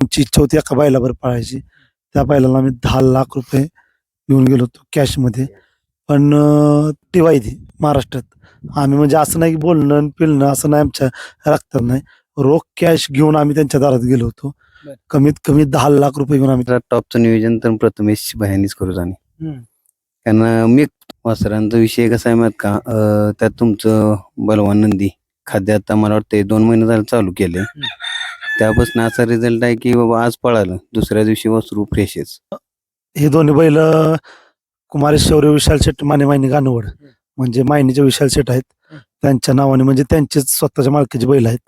आमची इच्छा होती एका बैलावर पळायची. त्या बैलाला आम्ही 10 लाख रुपये घेऊन गेलो होतो कॅशमध्ये. पण टिवाय ती महाराष्ट्रात आम्ही म्हणजे असं नाही की बोलणं आणि पिलणं असं नाही आमच्या रक्तात नाही. रोख कॅश घेऊन आम्ही त्यांच्या दारात गेलो होतो. कमीत कमी 10 लाख रुपये घेऊन आम्ही. टॉपचं नियोजन तर प्रथमेश भयांनीच करू जाणे. कारण मी वासरांचा विषय कसा आहे माहित का, त्यात तुमचं बलवान नंदी खाद्य आता मला वाटतं 2 महिने झाले चालू केले. त्यापासून असा रिझल्ट आहे की बाबा आज पळालं दुसऱ्या दिवशी वासरू फ्रेशच. हे दोन्ही बैल कुमारी शौर्य विशाल शेट माने गानवड म्हणजे मायनीचे विशाल शेट आहेत. त्यांच्या नावाने म्हणजे त्यांचेच स्वतःच्या मालकीचे बैल आहेत.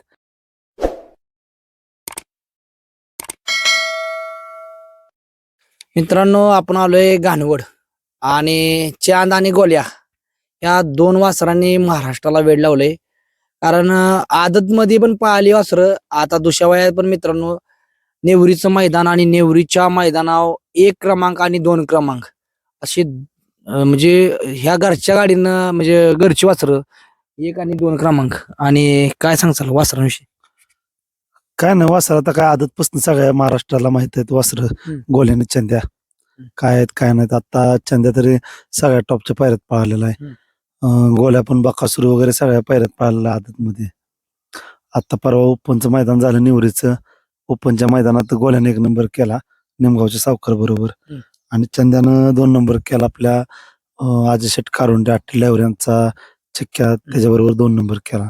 मित्रांनो, आपण आलोय घाणवड आणि चांद आणि गोल्या या 2 वासरांनी महाराष्ट्राला वेड लावलंय. कारण आदत मध्ये पण पाहिली वासरं, आता दुसऱ्या वयात पण. मित्रांनो, नेवरीचं मैदान आणि नेवरीच्या मैदानावर 1 क्रमांक आणि 2 क्रमांक अशी म्हणजे ह्या घरच्या गाडीनं म्हणजे घरची वासरं 1 आणि 2 क्रमांक. आणि काय सांगचाल वासरांविषयी? काय नाही वासर आता काय आदतपासून सगळ्या महाराष्ट्राला माहित आहेत वासर. गोल्याने चंद्या काय आहेत काय नाहीत. आता चंद्या तरी सगळ्या टॉपच्या पायऱ्यात पळालेला आहे. गोल्या पण बकासूर वगैरे सगळ्या पायऱ्यात पळालेला आदतमध्ये. आता परवा ओपनचं मैदान झालं निवरीचं. ओपनच्या मैदानात गोल्याने 1 नंबर केला निमगावच्या सावकार बरोबर. आणि चंद्यानं 2 नंबर केला आपल्या अजय शेट कारुंडे अठ्ठल यांचा चिक्क्या त्याच्याबरोबर 2 नंबर केला.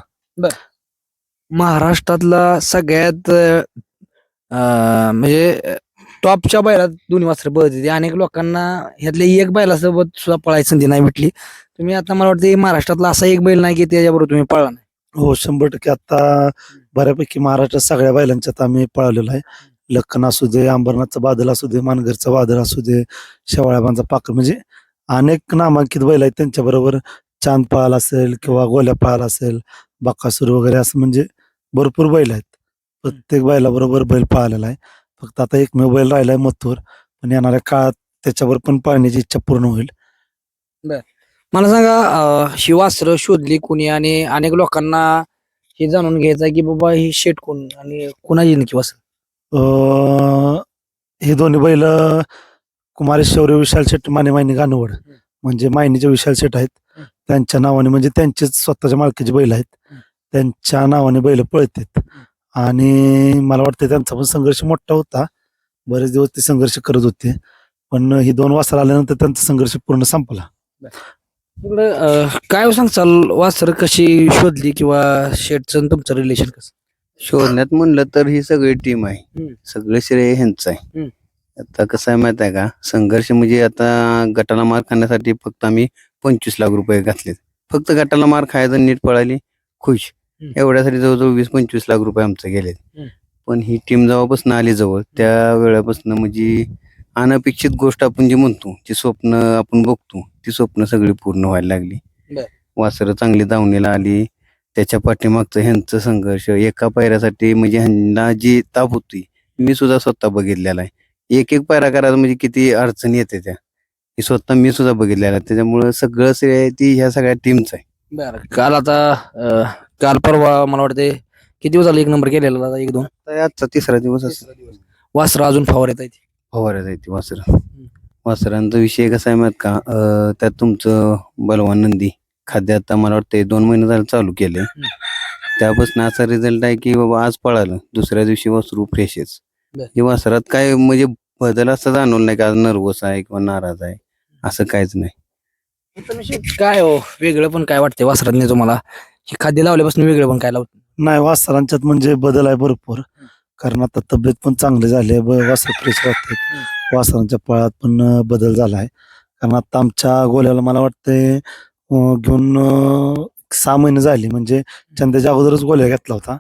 महाराष्ट्रातला सगळ्यात म्हणजे टॉपच्या बैलात दोन्ही वासरं पळते. अनेक लोकांना ह्यातल्या एक बैलासोबत सुद्धा पळायची संधी नाही भेटली. तुम्ही आता मला वाटतं महाराष्ट्रातला असा एक बैल नाही की त्याच्याबरोबर तुम्ही पळला नाही. हो 100% आता बऱ्यापैकी महाराष्ट्रात सगळ्या बैलांच्यात आम्ही पळालेलो आहे. लक्कन असू दे, अंबरनाथचा बादल असू दे, मानगरचा बादल असू दे, शेवाळ्याबांचा पाकर म्हणजे अनेक नामांकित बैल आहेत. त्यांच्याबरोबर चांद पळाला असेल किंवा गोल्या पळाला असेल, बकासूर वगैरे असं म्हणजे भरपूर बैल आहेत. प्रत्येक बैलाबरोबर बैल पळालेला आहे. फक्त आता एकमेव बैल राहिलाय मथुर, पण येणाऱ्या काळात त्याच्यावर पण पळण्याची इच्छा पूर्ण होईल. मला सांगा, ही वासरं शोधली कुणी आणि अनेक लोकांना हे जाणून घ्यायचं की बाबा ही शेट कोण आणि कुणाची नक्की वासर? हे दोन्ही बैल कुमारी शौर्य विशाल शेट माने गानवड म्हणजे मायनीचे विशाल शेट आहेत. त्यांच्या नावाने म्हणजे त्यांचेच स्वतःच्या मालकीचे बैल आहेत. त्यांच्या नावाने बैल पळतात. आणि मला वाटतं त्यांचा पण संघर्ष मोठा होता. बरेच दिवस ते संघर्ष करत होते. पण ही 2 वासर आल्यानंतर त्यांचा संघर्ष पूर्ण संपला. काय सांगचाल वासर कशी शोधली किंवा शेटचं तुमचं रिलेशन कसं? शोधण्यात म्हणलं तर ही सगळी टीम आहे. सगळं श्रेय ह्यांचं आहे. आता कसं आहे माहित आहे का, संघर्ष म्हणजे आता गटाला मार खाण्यासाठी फक्त आम्ही 25 लाख रुपये घातलेत. फक्त गटाला मार खायचा, नीट पळाली, खुश, एवढ्यासाठी जवळजवळ 20-25 लाख रुपये आमचे गेलेत. पण ही टीम जेव्हापासून आली जवळ त्या वेळापासून म्हणजे अनपेक्षित गोष्ट आपण जी म्हणतो, जी स्वप्न आपण बघतो, ती स्वप्न सगळी पूर्ण व्हायला लागली. वासरं चांगली दावणीला आली. त्याच्या पाठीमागचं ह्यांचं संघर्ष एका पायऱ्यासाठी म्हणजे ह्यांना जी ताप होती मी सुद्धा स्वतः बघितलेला आहे. एक पायरा करायला म्हणजे किती अडचणी येते त्या, हे स्वतः मी सुद्धा बघितलेला आहे. त्याच्यामुळं सगळं श्रेय ती ह्या सगळ्या टीमचं आहे. बरं, काल आता काल परवा मला वाटते किती दिवस झाले 1 नंबर केलेला? 1-2 आजचा 3रा दिवस असतो. वासरं अजून फवार येत आहेत. फवाऱ्या जायची वासरांचा विषय कसा आहे माहित का, त्यात तुमचं बलवान नंदी खाद्य आता मला वाटतं 2 महिने झाले चालू केले. त्यापासून असा रिझल्ट आहे की बाबा आज पळालं दुसऱ्या दिवशी वासरू फ्रेशच. हे वासरात काय म्हणजे बदल असं जाणवलं नाही का नर्वस आहे किंवा नाराज आहे, असं काहीच नाही. काय हो वेगळं पण काय वाटतंय वासरांनी तुम्हाला? हे खाद्य लावल्यापासून वेगळं पण काय लावतं? नाही वासरांच्यात म्हणजे बदल आहे भरपूर. कारण आता तब्येत पण चांगली झाली आहे. वासर फ्रेश राहतात. वासरांच्या पळात पण बदल झाला आहे. कारण आता आमच्या गोल्याला मला वाटतंय घेऊन 6 महिने झाले. म्हणजे चंद्याच्या अगोदरच गोल्या घेतला होता.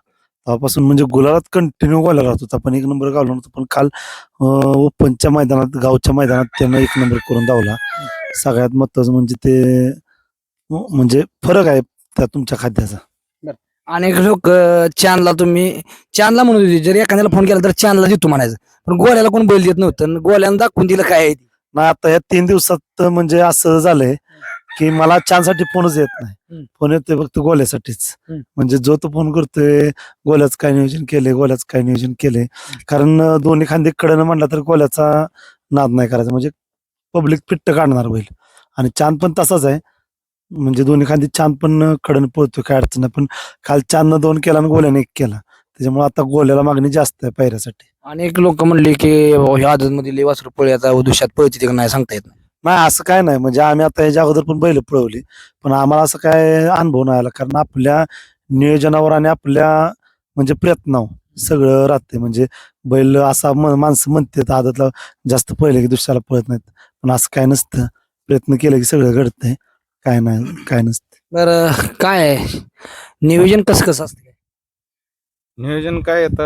तेव्हापासून म्हणजे गुलालात कंटिन्यू गोल्या राहत होता. पण 1 नंबर गावला नव्हता. पण काल ओपनच्या मैदानात, गावच्या मैदानात त्यानं 1 नंबर करून धावला. सगळ्यात महत्वाचं म्हणजे ते म्हणजे फरक आहे त्या तुमच्या खाद्याचा. अनेक लोक चांदला म्हणत होते, जर एखाद्याला फोन केला तर चांदला देतो म्हणायचं, पण गोल्याला कोण बैल देत नव्हतं. गोल्यानं दाखवून दिलं काय आहे. नाही आता या 3 दिवसात म्हणजे असं झालंय की मला चान्ससाठी फोनच येत नाही. फोन येतोय फक्त गोल्यासाठीच. म्हणजे जो तो फोन करतोय, गोल्याच काय नियोजन केले, गोल्याच काय नियोजन केले. कारण दोन्ही खांदे कडनं म्हणला तर गोल्याचा नाद नाही करायचा. म्हणजे पब्लिक फिट्ट काढणार बैल. आणि चांद पण तसाच आहे. म्हणजे दोन्ही खांदी चांद पण कडन पळतोय, काय अडचण नाही. पण काल चांदनं 2 केला आणि गोल्याने 1 केला. त्याच्यामुळे आता गोल्याला मागणी जास्त आहे पायऱ्यासाठी. अनेक लोक म्हणले की ह्या आदत मध्ये लय वासरू पळी आता दुष्यात पळते का नाही सांगता येत नाही. नाही असं काय नाही. म्हणजे आम्ही आता याच्या अगोदर पण बैल पळवली, पण आम्हाला असं काय अनुभव नाही आला. कारण आपल्या नियोजनावर आणि आपल्या म्हणजे प्रयत्नावर सगळं राहते. म्हणजे बैल असा माणसं म्हणतात आदतला जास्त पळले की दुसऱ्याला पळत नाहीत, पण असं काय नसतं. प्रयत्न केले की सगळं घडतंय. काय नाही, काय नसतं. बरं काय आहे? नियोजन कसं कसं असतं? नियोजन काय आता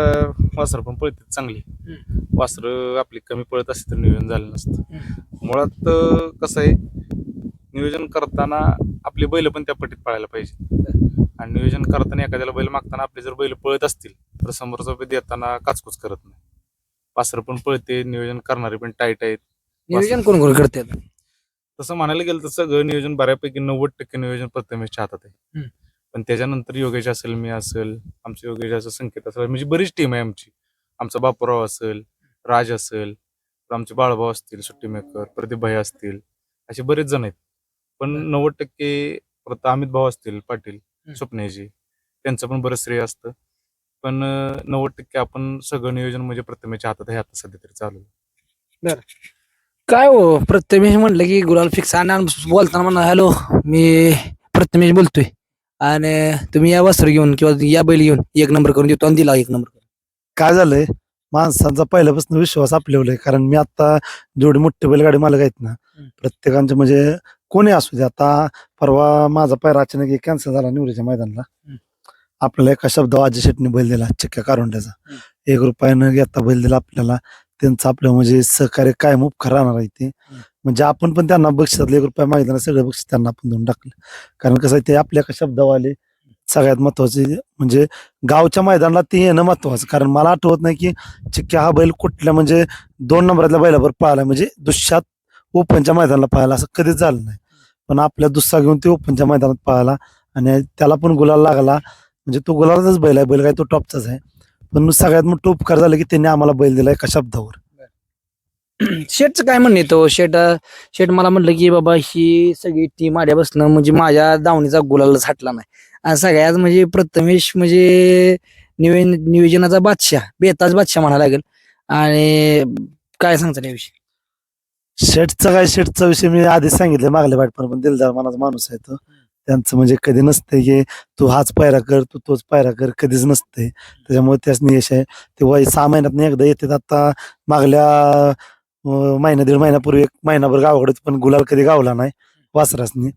वासरं पण पळतात चांगली. वासरं आपली कमी पळत असते तर नियोजन झालं नसतं. मुळात कसं आहे, नियोजन करताना आपली बैल पण त्या पट्टीत पळायला पाहिजे. आणि नियोजन करताना एखाद्याला बैल मागताना आपले जर बैल पळत असतील तर समोरचा बैल देताना काचकूच करत नाही. वासरं पण पळते, नियोजन करणारे पण टाईट आहेत. नियोजन कोण कोण करते? तसं म्हणायला गेलं तर सगळं नियोजन बऱ्यापैकी 90% नियोजन प्रथमेशच्या हातात आहे. पण त्याच्यानंतर योगेश असेल, मी असेल, आमचे योगेश असेल, संकेत असेल, म्हणजे बरीच टीम आहे आमची. आमचा बापूराव असेल, राज असेल, आमचे बाळभाऊ असतील, सुट्टी मेकर, प्रदीप भाई असतील, असे बरेच जण आहेत. पण 90% परत अमित भाऊ असतील पाटील, स्वप्नेजी, त्यांचं पण बरंच श्रेय असतं. पण 90% आपण सगळं नियोजन म्हणजे प्रथमेशच्या हातात आहे आता सध्या तरी चालू आहे. काय हो, प्रथमेश म्हटलं की गुलाल फिक्स. आणि बोलताना म्हणा हॅलो मी प्रथमेश बोलतोय आणि तुम्ही या वस्त्र घेऊन किंवा या बैल घेऊन 1 नंबर करून देतो आणि दिला 1 नंबर करून. काय झालंय, माणसांचा पहिल्यापासून विश्वास आपल्यावर आहे. कारण मी आता जेवढी मोठी बैलगाडी मालक आहेत ना, प्रत्येकांचे म्हणजे कोणी असू दे. आता परवा माझा पायरा अचानक कॅन्सल झाला निवडीच्या मैदानाला. आपल्याला एका शब्दावर अजय शेटने बैल दिला, चिक्क्या कारुंड्याचा. 1 रुपयानं घेता बैल दिला आपल्याला. त्यांचं आपलं म्हणजे सहकार्य कायम उपकार राहणार आहे ते. म्हणजे आपण पण त्यांना बक्षिसातले 1 रुपया मागितला, सगळं बक्षीस त्यांना आपण देऊन टाकलं. कारण कसं आहे, ते आपल्या एका शब्दावर आले. सगळ्यात महत्वाचे म्हणजे गावच्या मैदानाला ते येणं महत्वाचं. कारण मला आठवत नाही की चिक्क्या हा बैल कुठल्या म्हणजे 2 नंबरातल्या बैलावर पळाला, म्हणजे दुष्यात ओपनच्या मैदानाला पळाला असं कधीच झालं नाही. पण आपल्या दुस्सा घेऊन ते ओपनच्या मैदानात पळाला आणि त्याला पण गुलाल लागला. म्हणजे तो गुलालाचाच बैल आहे, बैल काय तो टॉपचाच आहे. पण सगळ्यात मोठं उपकार झालं की त्यांनी आम्हाला बैल दिला एका शब्दावर. शेटचं काय म्हणणे तो शेट मला म्हटलं की बाबा ही सगळी टीम आल्यापासून म्हणजे माझ्या दावणीचा गुलालच हटला नाही. आणि सगळ्यात म्हणजे प्रथमेश म्हणजे नियोजनाचा बादशाह, बेताज बादशाह म्हणायला लागेल. आणि काय सांगता याविषयी? शेटचा विषय मी आधीच सांगितलं मागल्या वाट, पण दिलदार मनाचा माणूस आहे तो. त्यांचं म्हणजे कधी नसतंय की तू हाच पायरा कर, तू तोच पायरा कर, कधीच नसतंय. त्याच्यामुळे त्याच यश आहे. ते 6 महिन्यात एकदा येतात. आता मागल्या महिना 1.5 महिन्यापूर्वी 1 महिनाभर गावाकडे पण गुलाल कधी गावला नाही वासरासनी.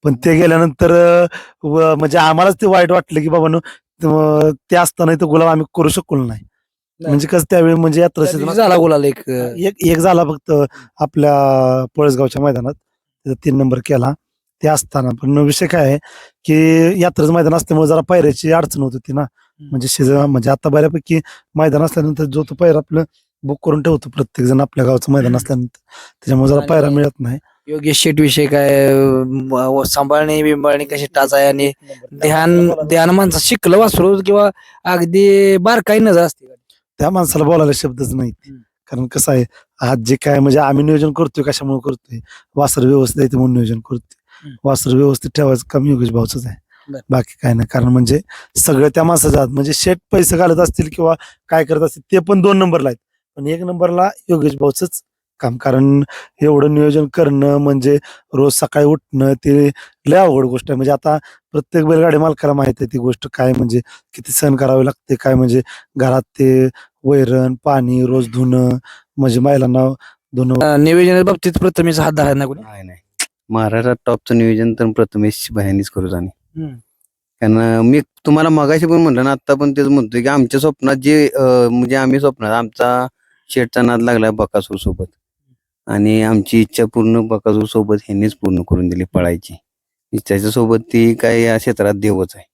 पण ते गेल्यानंतर म्हणजे आम्हालाच ते वाईट वाटलं की बाबा ते असताना तर गुलाल आम्ही करू शकलो नाही. म्हणजे कसं त्यावेळी म्हणजे यात्रा त्या दिवशी झाला गुलाल एक. एक झाला फक्त आपल्या पळसगावच्या मैदानात, तिथं 3 नंबर केला ते असताना. पण विषय काय आहे की यात्रेचं मैदान असल्यामुळे जरा पायऱ्याची अडचण होत होती ना. म्हणजे म्हणजे आता बऱ्यापैकी मैदान असल्यानंतर जो तो पायरा आपलं बुक करून ठेवतो प्रत्येक जण आपल्या गावचं मैदान असल्यानंतर. त्याच्यामुळे जरा पायरा मिळत नाही. योगेश शेट विषय काय सांभाळणे बिंबाळणे कशी टाच आहे आणि ध्यान माणसं शिकलं वासरू किंवा अगदी बारकाई नजर असते. त्या माणसाला बोलायला शब्दच नाहीत. कारण कसं आहे, आज जे काय म्हणजे आम्ही नियोजन करतोय कशामुळे करतोय, वासर व्यवस्थित आहे म्हणून नियोजन करतोय. वासर व्यवस्थित ठेवायचं काम योगेश भाऊच आहे, बाकी काय नाही. कारण म्हणजे सगळं त्या माणसाच्या हात. म्हणजे शेट पैसे घालत असतील किंवा काय करत असतील ते पण 2 नंबरला आहेत, पण 1 नंबरला योगेश भाऊच काम. कारण एवढं नियोजन करणं म्हणजे रोज सकाळी उठणं ते लय अवघड गोष्ट आहे. म्हणजे आता प्रत्येक बैलगाडी मालकाला माहित आहे ती गोष्ट काय, म्हणजे किती सहन करावे लागते. काय म्हणजे घरात ते वैरण पाणी रोज धुणं, म्हणजे महिलांना धुणं. नियोजनाच्या बाबतीत प्रथमेश हात धरायला नाही कोणी. नाही महाराष्ट्रात टॉपचं नियोजन तर प्रथमेश भयानीच करू जाणे. कारण मी तुम्हाला मगाशी पण म्हटलं ना, आता पण तेच म्हणतोय की आमच्या स्वप्नात जे म्हणजे आम्ही स्वप्नात आमचा शेटचा नाद लागला बकासूर सोबत, आणि आमची इच्छा पूर्ण बकासूर सोबत ह्यांनीच पूर्ण करून दिली पळायची. त्याच्यासोबत ती काय या क्षेत्रात देवच आहे.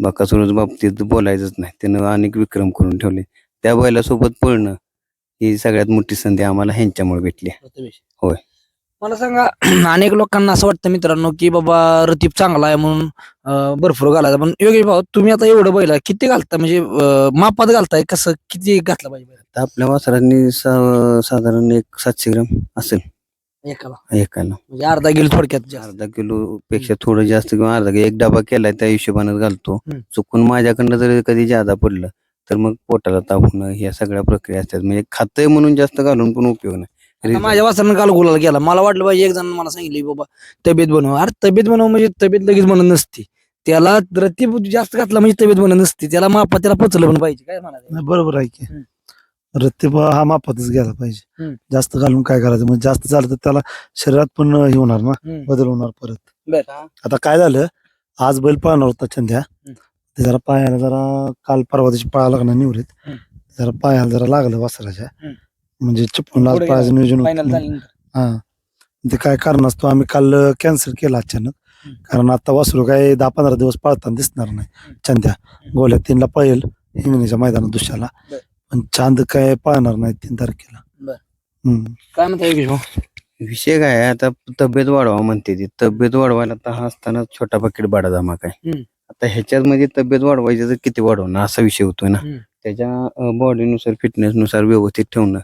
बकासूर बाबतीत बोलायचंच नाही, त्यानं अनेक विक्रम करून ठेवले. त्या बैलासोबत पळणं ही सगळ्यात मोठी संधी आम्हाला ह्यांच्यामुळे भेटली. प्रथमेश होय. मला सांगा अनेक लोकांना असं वाटतं मित्रांनो की बाबा रतीप चांगला आहे म्हणून भरपूर घालायचा, पण योगेश भाऊ तुम्ही आता एवढं बैल आहे, किती घालता म्हणजे मापात घालताय कसं, किती घातलं पाहिजे बैल? तर आपल्या वासरांनी साधारण एक 700 ग्राम असेल एकाला एकाला. म्हणजे अर्धा किलो थोडक्यात जास्त. अर्धा किलो पेक्षा थोडं जास्त किंवा अर्धा किलो एक डबा केलाय त्या हिशोबाने घालतो. चुकून माझ्याकडनं जर कधी जादा पडलं तर मग पोटाला ताप होणं ह्या सगळ्या प्रक्रिया असतात. म्हणजे खातंय म्हणून जास्त घालून पण उपयोग नाही. आता माझ्या वासरानं काल गुलाल गेला, मला वाटलं पाहिजे एक जण मला सांगितले बाबा तब्येत बनव, अरे तब्येत बनव म्हणजे तब्येत लगेच बनत नसती, त्याला रतीप जास्त घातला म्हणजे तब्येत बनत नसती, त्याला मापा त्याला पचलं पण पाहिजे. काय म्हणाले? नाही, बरोबर आहे की हम्म. रत्तीब हा मापातच गेला पाहिजे. हम्म. जास्त घालून काय करायचं, म्हणजे जास्त झालं तर त्याला शरीरात पण हे होणार ना, बदल होणार परत. बर. आता काय झालं, आज बैल पळणार होता चंद्या, ते जरा पायाला जरा काल परवा दिवशी पाया लागणार निवृत्त, जरा पायाला जरा लागलं वासराच्या, म्हणजे चिपळूण पुढे पायाचं नियोजन फायनल होतं. झाल्यानंतर हा, ते काय कारण असतो, आम्ही काल कॅन्सल केला अचानक, कारण आता वासरू काय 10-15 दिवस पळताना दिसणार नाही. चंद्या गोल्या 3ला पळेल हिंगणीच्या मैदानात दुसऱ्याला, बर. पण चांद काय पळणार नाही 3 तारखेला. बर. हम्म. काय म्हणता योगेश भाऊ? विषय काय आहे, आता तब्येत वाढवा म्हणते ती. तब्येत वाढवायला आता हा असताना छोटा पाकिट बाडा जमा काय. आता ह्याच्यात म्हणजे तब्येत वाढवायची तर किती वाढवणार असा विषय होतोय ना. त्याच्या बॉडीनुसार फिटनेसनुसार व्यवस्थित ठेवणं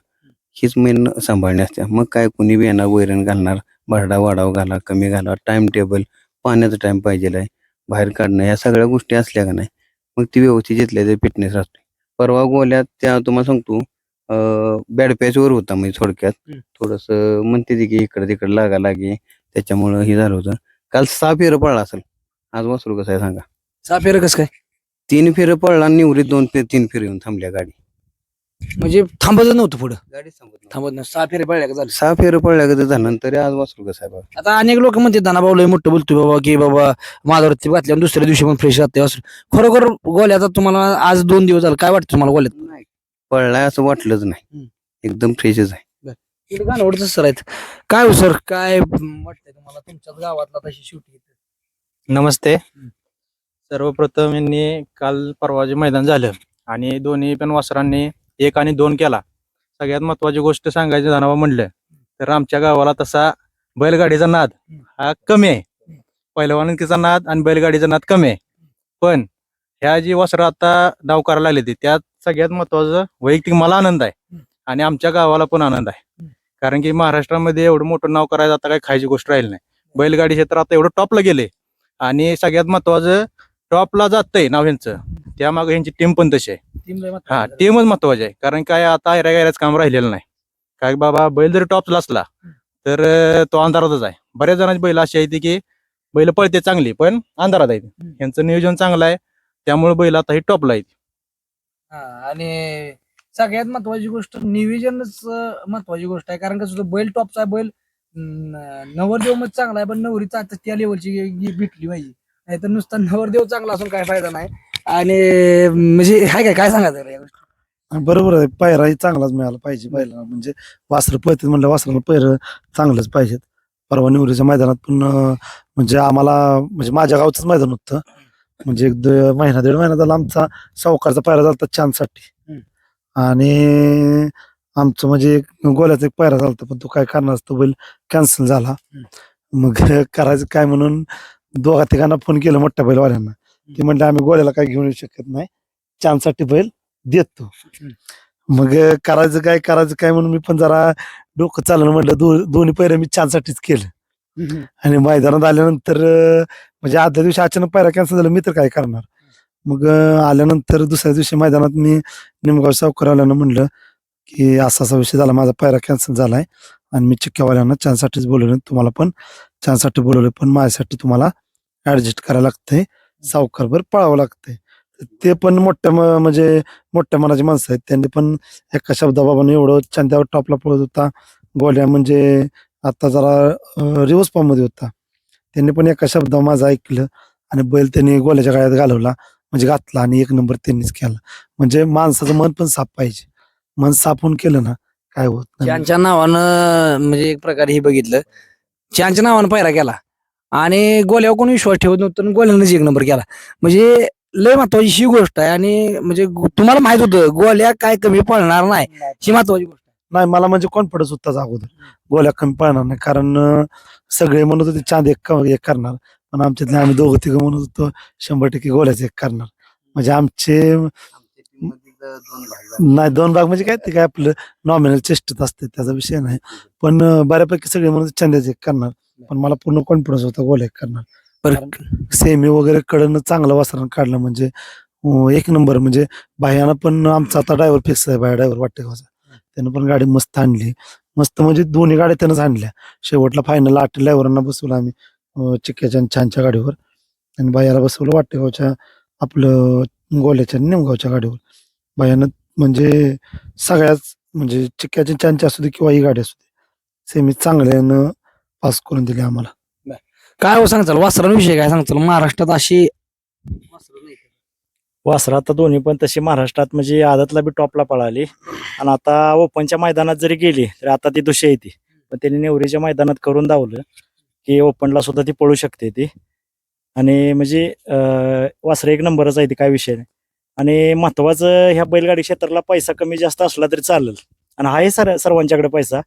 हीच मेन सांभाळणे असते. मग काय कुणी बी येणार वैरण घालणार, भरडा वाढाव घाला कमी घाला, टाइम टेबल, पाण्याचा टाइम पाहिजे आहे, बाहेर काढणं, या सगळ्या गोष्टी असल्या का नाही मग ती व्यवस्थित घेतल्या तर फिटनेस असते. परवा गोल्यात त्या तुम्हाला सांगतो बॅड पॅचवर होता, म्हणजे थोडक्यात थोडस म्हणते ती की इकडे तिकडे लागा लागे, त्याच्यामुळं हे झालं होतं. काल 6 फेरं पळला असेल. आज वासरू कसं आहे सांगा, 6 फेरं कसं काय 3 फेरं पळला, निवृत्त 2-3 फेर येऊन थांबल्या गाडी. म्हणजे थांबतच नव्हतं पुढं, गाडी थांबत नाही, 6 फेरे पडल्या का झालं. 6 फेरं पळल्या का झालं, तरी आज वासरू कसं आहे बघा. आता अनेक लोक म्हणते दाना भाऊ लय मोठं बोलतोय बाबा की बाबा माझा रतीप घातल्या दुसऱ्या दिवशी पण फ्रेश राहते वासरू. खरोखर गोल्या आता तुम्हाला आज 2 दिवस झालं, काय वाटतं तुम्हाला गोल्यात? नाही पळलाय असं वाटलंच नाही, एकदम फ्रेशच आहे. गाणवडच सर आहेत. काय हो सर, काय वाटतंय तुम्हाला तुमच्याच गावातला तशी शेवटी? नमस्ते. सर्वप्रथम यांनी काल परवाचे मैदान झालं आणि दोन्ही पण वासरांनी 1 आणि 2 केला. सगळ्यात महत्वाची गोष्ट सांगायची जाणावं म्हणलं तर आमच्या गावाला तसा बैलगाडीचा नाद हा कमी आहे. पहिलवानकीचा नाद आणि बैलगाडीचा नाद कमी आहे. पण ह्या जी वासरं आता नाव करायला लागली ती त्यात सगळ्यात महत्वाचं वैयक्तिक मला आनंद आहे आणि आमच्या गावाला पण आनंद आहे. कारण की महाराष्ट्रामध्ये एवढं मोठं नाव करायचं आता काही खायची गोष्ट राहिली नाही. बैलगाडी क्षेत्र आता एवढं टॉपला गेले आणि सगळ्यात महत्वाचं टॉपला जातंय नाव ह्यांचं, त्यामागे ह्यांची टीम पण तशी आहे. हा, टीमच महत्वाची आहे. कारण काय आता गायराच काम राहिलेलं नाही. काय बाबा बैल जरी टॉपला असला तर तो अंधारातच आहे. बऱ्याच जणांची बैल अशी आहेत की बैल पळते चांगली पण अंधारात आहेत. ह्यांचं नियोजन चांगलं आहे, त्यामुळे बैल आता ही टॉपला आहेत. आणि सगळ्यात महत्वाची गोष्ट नियोजनच महत्वाची गोष्ट आहे. कारण कसं बैल टॉपचा बैल नवरदेव मग चांगला आहे, पण नवरीचा आता त्या लेवलची भेटली पाहिजे, नाही तर नुसता नवरदेव चांगला असून काय फायदा नाही. आणि म्हणजे हाय काय सांगायचं या गोष्टी? बरोबर आहे, पायराही चांगलाच मिळाला पाहिजे पहिला, म्हणजे वासरं पळतात म्हणलं वासराला पैर चांगलंच पाहिजेत. परवा निवडीच्या मैदानात पण म्हणजे आम्हाला, म्हणजे माझ्या गावचंच मैदान होतं, म्हणजे 1-1.5 महिना झाला आमचा सावकारचा पायरा झाला चांदसाठी, आणि आमचं म्हणजे गोल्याचा एक पायरा झाला, पण तो काय करणार तो बैल कॅन्सल झाला. मग करायचं काय म्हणून 2-3 फोन केलं मोठ्या बैलवाल्यांना, ते म्हणले आम्ही गोल्याला काय घेऊन येऊ शकत नाही, चांदसाठी बैल देतो. मग करायचं काय म्हणून मी पण जरा डोकं चाललं, म्हटलं दोन्ही पैरे मी चांदसाठीच केलं. आणि मैदानात आल्यानंतर म्हणजे आदल्या दिवशी अचानक पायरा कॅन्सल झाला, मी तर काय करणार. मग आल्यानंतर दुसऱ्या दिवशी मैदानात मी निमगाव सावकारवाल्यांना म्हणलं की असा विषय झाला, माझा पायरा कॅन्सल झालाय आणि मी चिक्क्यावाल्यांना चांदसाठीच बोलवलं, तुम्हाला पण चांदसाठी बोलवलं, पण माझ्यासाठी तुम्हाला ऍडजस्ट करायला लागतंय, सावकारभर पळावं लागतंय. ते पण म्हणजे मोठ्या मनाची माणसं आहेत, त्यांनी पण एका शब्दाबाबाने एवढं चांद्यावर टॉपला पळत होता. गोल्या म्हणजे आता जरा रिवर्स फॉर्म मध्ये होता, त्यांनी पण एका शब्दावर माझं ऐकलं आणि बैल त्यांनी गोल्याच्या गाड्यात घालवला, म्हणजे घातला आणि 1 नंबर त्यांनीच केला. म्हणजे माणसाचं मन पण साफ पाहिजे, मन साफ होऊन केलं ना काय होत नाही. चांच्या नावानं म्हणजे एक प्रकारे हे बघितलं, चांच्या नावानं पायरा केला आणि गोल्यावर कोणी विश्वास ठेवत नव्हतं आणि गोल्यानंच 1 नंबर केला. म्हणजे लय महत्वाची ही गोष्ट आहे. आणि म्हणजे तुम्हाला माहित होतं गोल्या काय कमी पळणार नाही, ही महत्वाची गोष्ट आहे. नाही मला म्हणजे कॉन्फिडन्स होताच अगोदर गोल्या कमी पळणार नाही कारण सगळे म्हणत होते चांद एक करणार पण आमच्यातले आम्ही दोघं तिघं म्हणत होतो 100% गोल्याच एक करणार म्हणजे आमचे आमच्या team मध्ये तर 2 भाग झाले. नाही 2 भाग म्हणजे काय ते काय आपलं नॉमिनल चेष्टत असते त्याचा विषय नाही पण बऱ्यापैकी सगळे म्हणत चांद्याच एक करणार पण मला पूर्ण कॉन्फिडन्स होता गोल्या एक करणार बरं सेमी वगैरे कडनं चांगलं वासरण काढलं म्हणजे एक नंबर म्हणजे बाह्यानं पण आमचा आता ड्रायव्हर फिक्स आहे बाया ड्रायव्हर वाटेगावचा त्यानं पण गाडी मस्त आणली मस्त म्हणजे दोन्ही गाड्या त्यानंच आणल्या शेवटला फायनल 8 ड्रायव्हरांना बसवलं आम्ही चिक्क्याच्या आणि छानच्या गाडीवर आणि बायाला बसवलं वाटेगावच्या आपलं गोल्याच्या आणि निमगावच्या गाडीवर बायानं म्हणजे सगळ्याच म्हणजे चिक्क्याच्या छानच्या असू दे किंवा ही गाडी असू दे सेमी चांगल्यानं पास करून दिली आम्हाला काय हो सांगचाल वासरांविषयी काय सांगचाल महाराष्ट्रात अशी वासरं आता दोन्ही पण तशी महाराष्ट्रात म्हणजे आदतला बी टॉपला पळाली आणि आता ओपनच्या मैदानात जरी गेली तर आता ती दुसरी येते पण त्यांनी नेवरीच्या मैदानात करून दावलं की ओपनला सुद्धा ती पळू शकते ती आणि म्हणजे वासरं एक नंबरच आहे ती काय विषय नाही आणि महत्वाचं ह्या बैलगाडी क्षेत्राला पैसा कमी जास्त असला तरी चालेल आणि आहे सर्वांच्याकडे पैसा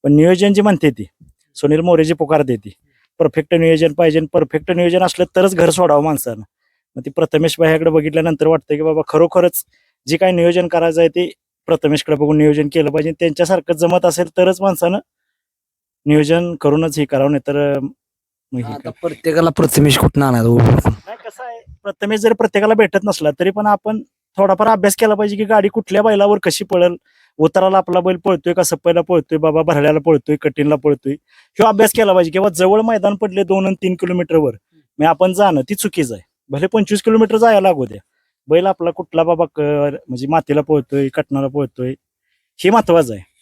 पण नियोजन जी म्हणते ती सुनील मोरेची पुकार देते परफेक्ट नियोजन पाहिजे परफेक्ट नियोजन असलं तरच घर सोडावं माणसानं मग ती प्रथमेश भाईकडे बघितल्यानंतर वाटतं की बाबा खरोखरच जे काही नियोजन करायचं आहे ते प्रथमेशकडे बघून नियोजन केलं पाहिजे त्यांच्यासारखं जमत असेल तरच माणसानं नियोजन करूनच हे करावं नाही तर आता प्रत्येकाला प्रथमेश कुठं आणणार नाही कसं आहे प्रथमेश जर प्रत्येकाला भेटत नसला तरी पण आपण थोडाफार अभ्यास केला पाहिजे की गाडी कुठल्या बैलावर कशी पळेल उताराला आपला बैल पळतोय का सप्पायला पळतोय बाबा भरड्याला पळतोय कटीनला पळतोय ह्यो अभ्यास केला पाहिजे किंवा जवळ मैदान पडले 2 आणि 3 किलोमीटरवर मग आपण जाणं ती चुकीचं आहे भले 25 किलोमीटर जायला लागू द्या बैल आपला कुठला बाबा म्हणजे मातीला पळतोय कटणाला पळतोय हे महत्वाचं आहे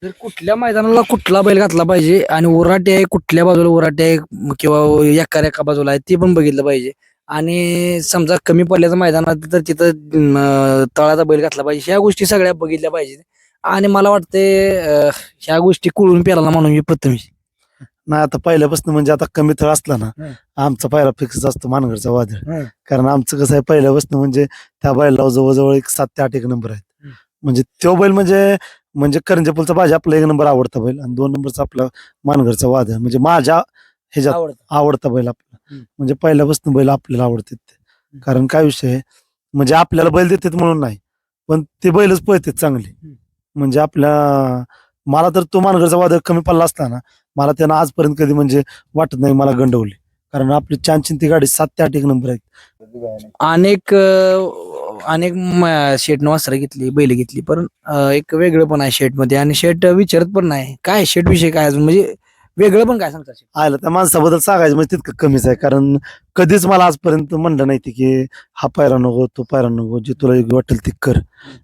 जर कुठल्या मैदानाला कुठला बैल घातला पाहिजे आणि उराटे आहे कुठल्या बाजूला उराटे आहे किंवा एका बाजूला आहे ते पण बघितलं पाहिजे आणि समजा कमी पडल्याचं मैदानात तर तिथं तळाचा बैल घातला पाहिजे ह्या गोष्टी सगळ्या बघितल्या पाहिजे आणि मला वाटते ह्या गोष्टी कुळून पेराला म्हणून मी प्रथमेश नाही आता पहिल्यापासून म्हणजे आता कमी थळ असला ना आमचा पहिला फिक्स असतो मानगडचा वादळ कारण आमचं कसं आहे पहिल्यापासून म्हणजे त्या बैलावर जवळजवळ 7 ते 8 एक नंबर आहेत म्हणजे तो बैल म्हणजे करंजपूलचा भाजी आपला 1 नंबर आवडता बैल आणि 2 नंबरचा आपला मानगडचा वादळ म्हणजे माझ्या ह्याच्यात आवडता बैल आपला म्हणजे पहिल्यापासून बैल आपल्याला आवडतात कारण काय विषय आहे म्हणजे आपल्याला बैल देतात म्हणून नाही पण ते बैलच पळतात चांगले म्हणजे मला तर तो मानगडचा वादळ कमी पडला असला ना मला त्यानं आजपर्यंत कधी म्हणजे वाटत नाही मला गंडवली कारण आपली छान ती गाडी 7 ते 8 एक नंबर आहेत अनेक शेटनं वासरं घेतली बैल घेतली पण एक वेगळं पण आहे शेट मध्ये आणि शेट विचारत पण नाही काय शेट विषय काय अजून म्हणजे वेगळं पण काय सांगतात आयला त्या माणसाबद्दल सांगायचं म्हणजे तितकं कमीच आहे कारण कधीच मला आजपर्यंत म्हणलं नाही की हा पायरा नको तो पायरा नको जे तुला योग्य वाटेल ते कर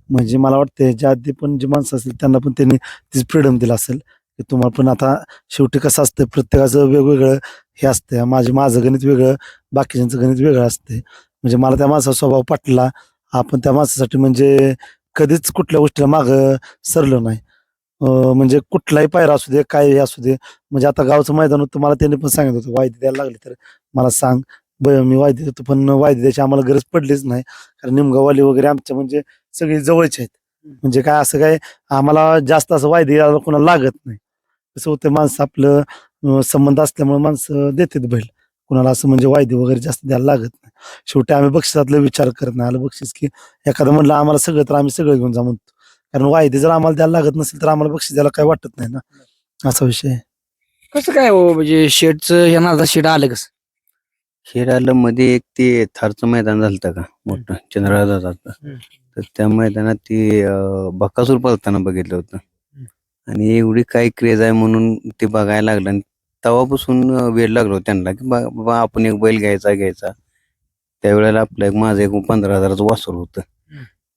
म्हणजे मला वाटतं ज्या आधी पण जे माणसं असतील त्यांना पण त्यांनी तीच फ्रीडम दिला असेल की तुम्हाला पण आता शेवटी कसं असतं प्रत्येकाचं वेगवेगळं हे असतं माझं गणित वेगळं बाकीच्यांचं गणित वेगळं असते म्हणजे मला त्या माणसाचा स्वभाव पटला आपण त्या माणसासाठी म्हणजे कधीच कुठल्या गोष्टीला मागं सरलो नाही म्हणजे कुठलाही पायरा असू दे काय हे असू दे म्हणजे आता गावचं मैदान होतं मला त्यांनी पण सांगितलं होतं वायदी द्यायला लागली तर मला सांग मी वायदी देतो पण वायदी द्यायची आम्हाला गरज पडलीच नाही कारण निमगाववाली वगैरे आमच्या म्हणजे सगळी जवळचे आहेत म्हणजे काय असं काय आम्हाला जास्त असं वायदी द्यायला कोणाला लागत नाही कसं होतं माणसं आपलं संबंध असल्यामुळे माणसं देतात बैल कुणाला असं म्हणजे वायदी वगैरे जास्त द्यायला लागत नाही शेवटी आम्ही बक्षिसातला विचार करत नाही आलं बक्षीस की एखादं म्हणलं आम्हाला सगळं तर आम्ही सगळं घेऊन जा म्हणतो कारण वायदे जर आम्हाला द्यायला लागत नसेल तर आम्हाला बक्षीस द्यायला काही वाटत नाही ना असा विषय आहे कसं काय हो म्हणजे शेटचं ह्या नादा शेट आलं कसं खेळ आलं मध्ये एक ते थारचं मैदान झालं का मोठं चंद्रराजाचं तर त्या मैदानात ते बकासूर पळताना बघितलं होतं आणि एवढी काय क्रेज आहे म्हणून ते बघायला लागलं आणि तेव्हापासून वेळ लागलो त्यांना की बाबा आपण एक बैल घ्यायचा त्यावेळेला आपलं माझं एक 15,000चं वासर होतं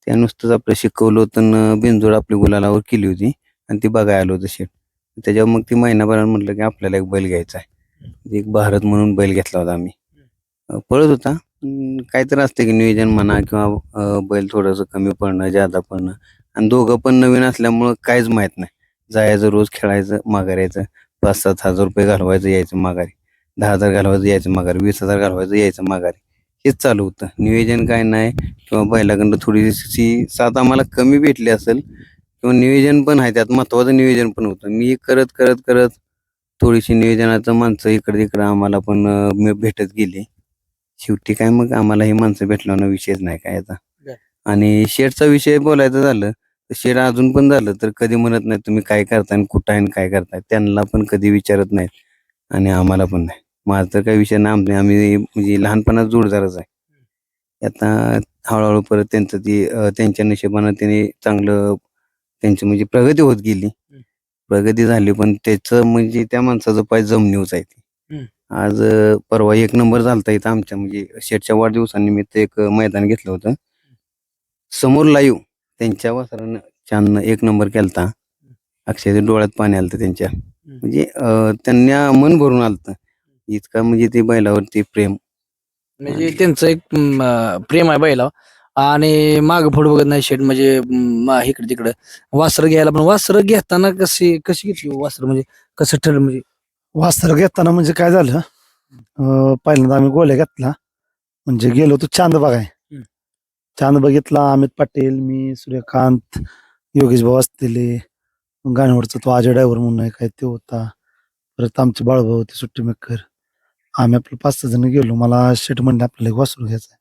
त्या नुसतंच आपलं शिकवलं होतं बिनजोड आपली गुलालावर केली होती आणि ती बघायला आलो होतं शेट त्याच्यावर मग ती महिनाभरात म्हटलं की आपल्याला एक बैल घ्यायचा आहे एक भारत म्हणून बैल घेतला होता आम्ही पळत होता काहीतरी असते की नियोजन म्हणा किंवा बैल थोडंसं कमी पडणं जादा पडणं आणि दोघं पण नवीन असल्यामुळं काहीच माहित नाही जायचं रोज खेळायचं माघार यायचं 5-7 हजार रुपये घालवायचं यायचं माघारी 10,000 घालवायचं यायचं माघारी 20,000 घालवायचं यायचं माघारी हेच चालू होतं नियोजन काय नाही किंवा बैलाकडनं थोडीशी साथ आम्हाला कमी भेटली असेल किंवा नियोजन पण आहे त्यात महत्वाचं नियोजन पण होतं. मी करत करत करत थोडीशी नियोजनाचं माणसं इकडे तिकडे आम्हाला पण भेटत गेली. शेवटी काय मग आम्हाला ही माणसं भेटल्यानं विषयच नाही काय आता. बर. आणि शेडचा विषय बोलायचं झालं तर शेड अजून पण झालं तर कधी म्हणत नाही तुम्ही काय करताय आणि कुठं आहे आणि काय करताय. त्यांना पण कधी विचारत नाहीत आणि आम्हाला पण नाही. माझा तर काही विषय नाही. आम्ही म्हणजे लहानपणात जोडदारच आहे. आता हळूहळू परत त्यांचं ती त्यांच्या नशिबानं त्यांनी चांगलं त्यांची म्हणजे प्रगती होत गेली. प्रगती झाली पण त्याचं म्हणजे त्या माणसाचं पाय जमिनीवरच आहे ते. आज परवा 1 नंबर झालता इथं आमच्या म्हणजे शेठच्या वाढदिवसानिमित्त एक मैदान घेतलं होतं. समोर लाईव्ह त्यांच्या वासरानं छान 1 नंबर केलता. अक्षरशः डोळ्यात पाणी आलतं त्यांच्या. म्हणजे त्यांना मन भरून आलतं. इतका म्हणजे ते बैलावरती प्रेम. म्हणजे त्यांचं एक प्रेम आहे बैला आणि माग पुढे बघत नाही शेट म्हणजे इकडे तिकडे वासरं घ्यायला पण वासरं घेताना कशी कशी घेतली वासरं म्हणजे कसं ठरलं म्हणजे वासर घेताना म्हणजे काय झालं, पहिल्यांदा आम्ही गोल्या घेतला, म्हणजे गेलो तो चांद बघाय. चांद बघितला, अमित पाटील, मी, सूर्यकांत, योगेश भाऊ असलेले, गाणवडचा तो अजय ड्रायव्हर म्हणून आहे काय ते होता, परत आमचे बाळभाऊ होते सुट्टी मेकर. आम्ही आपलं 5-6 जण गेलो. मला शेट म्हणले आपल्याला एक वासरू घ्यायचं आहे.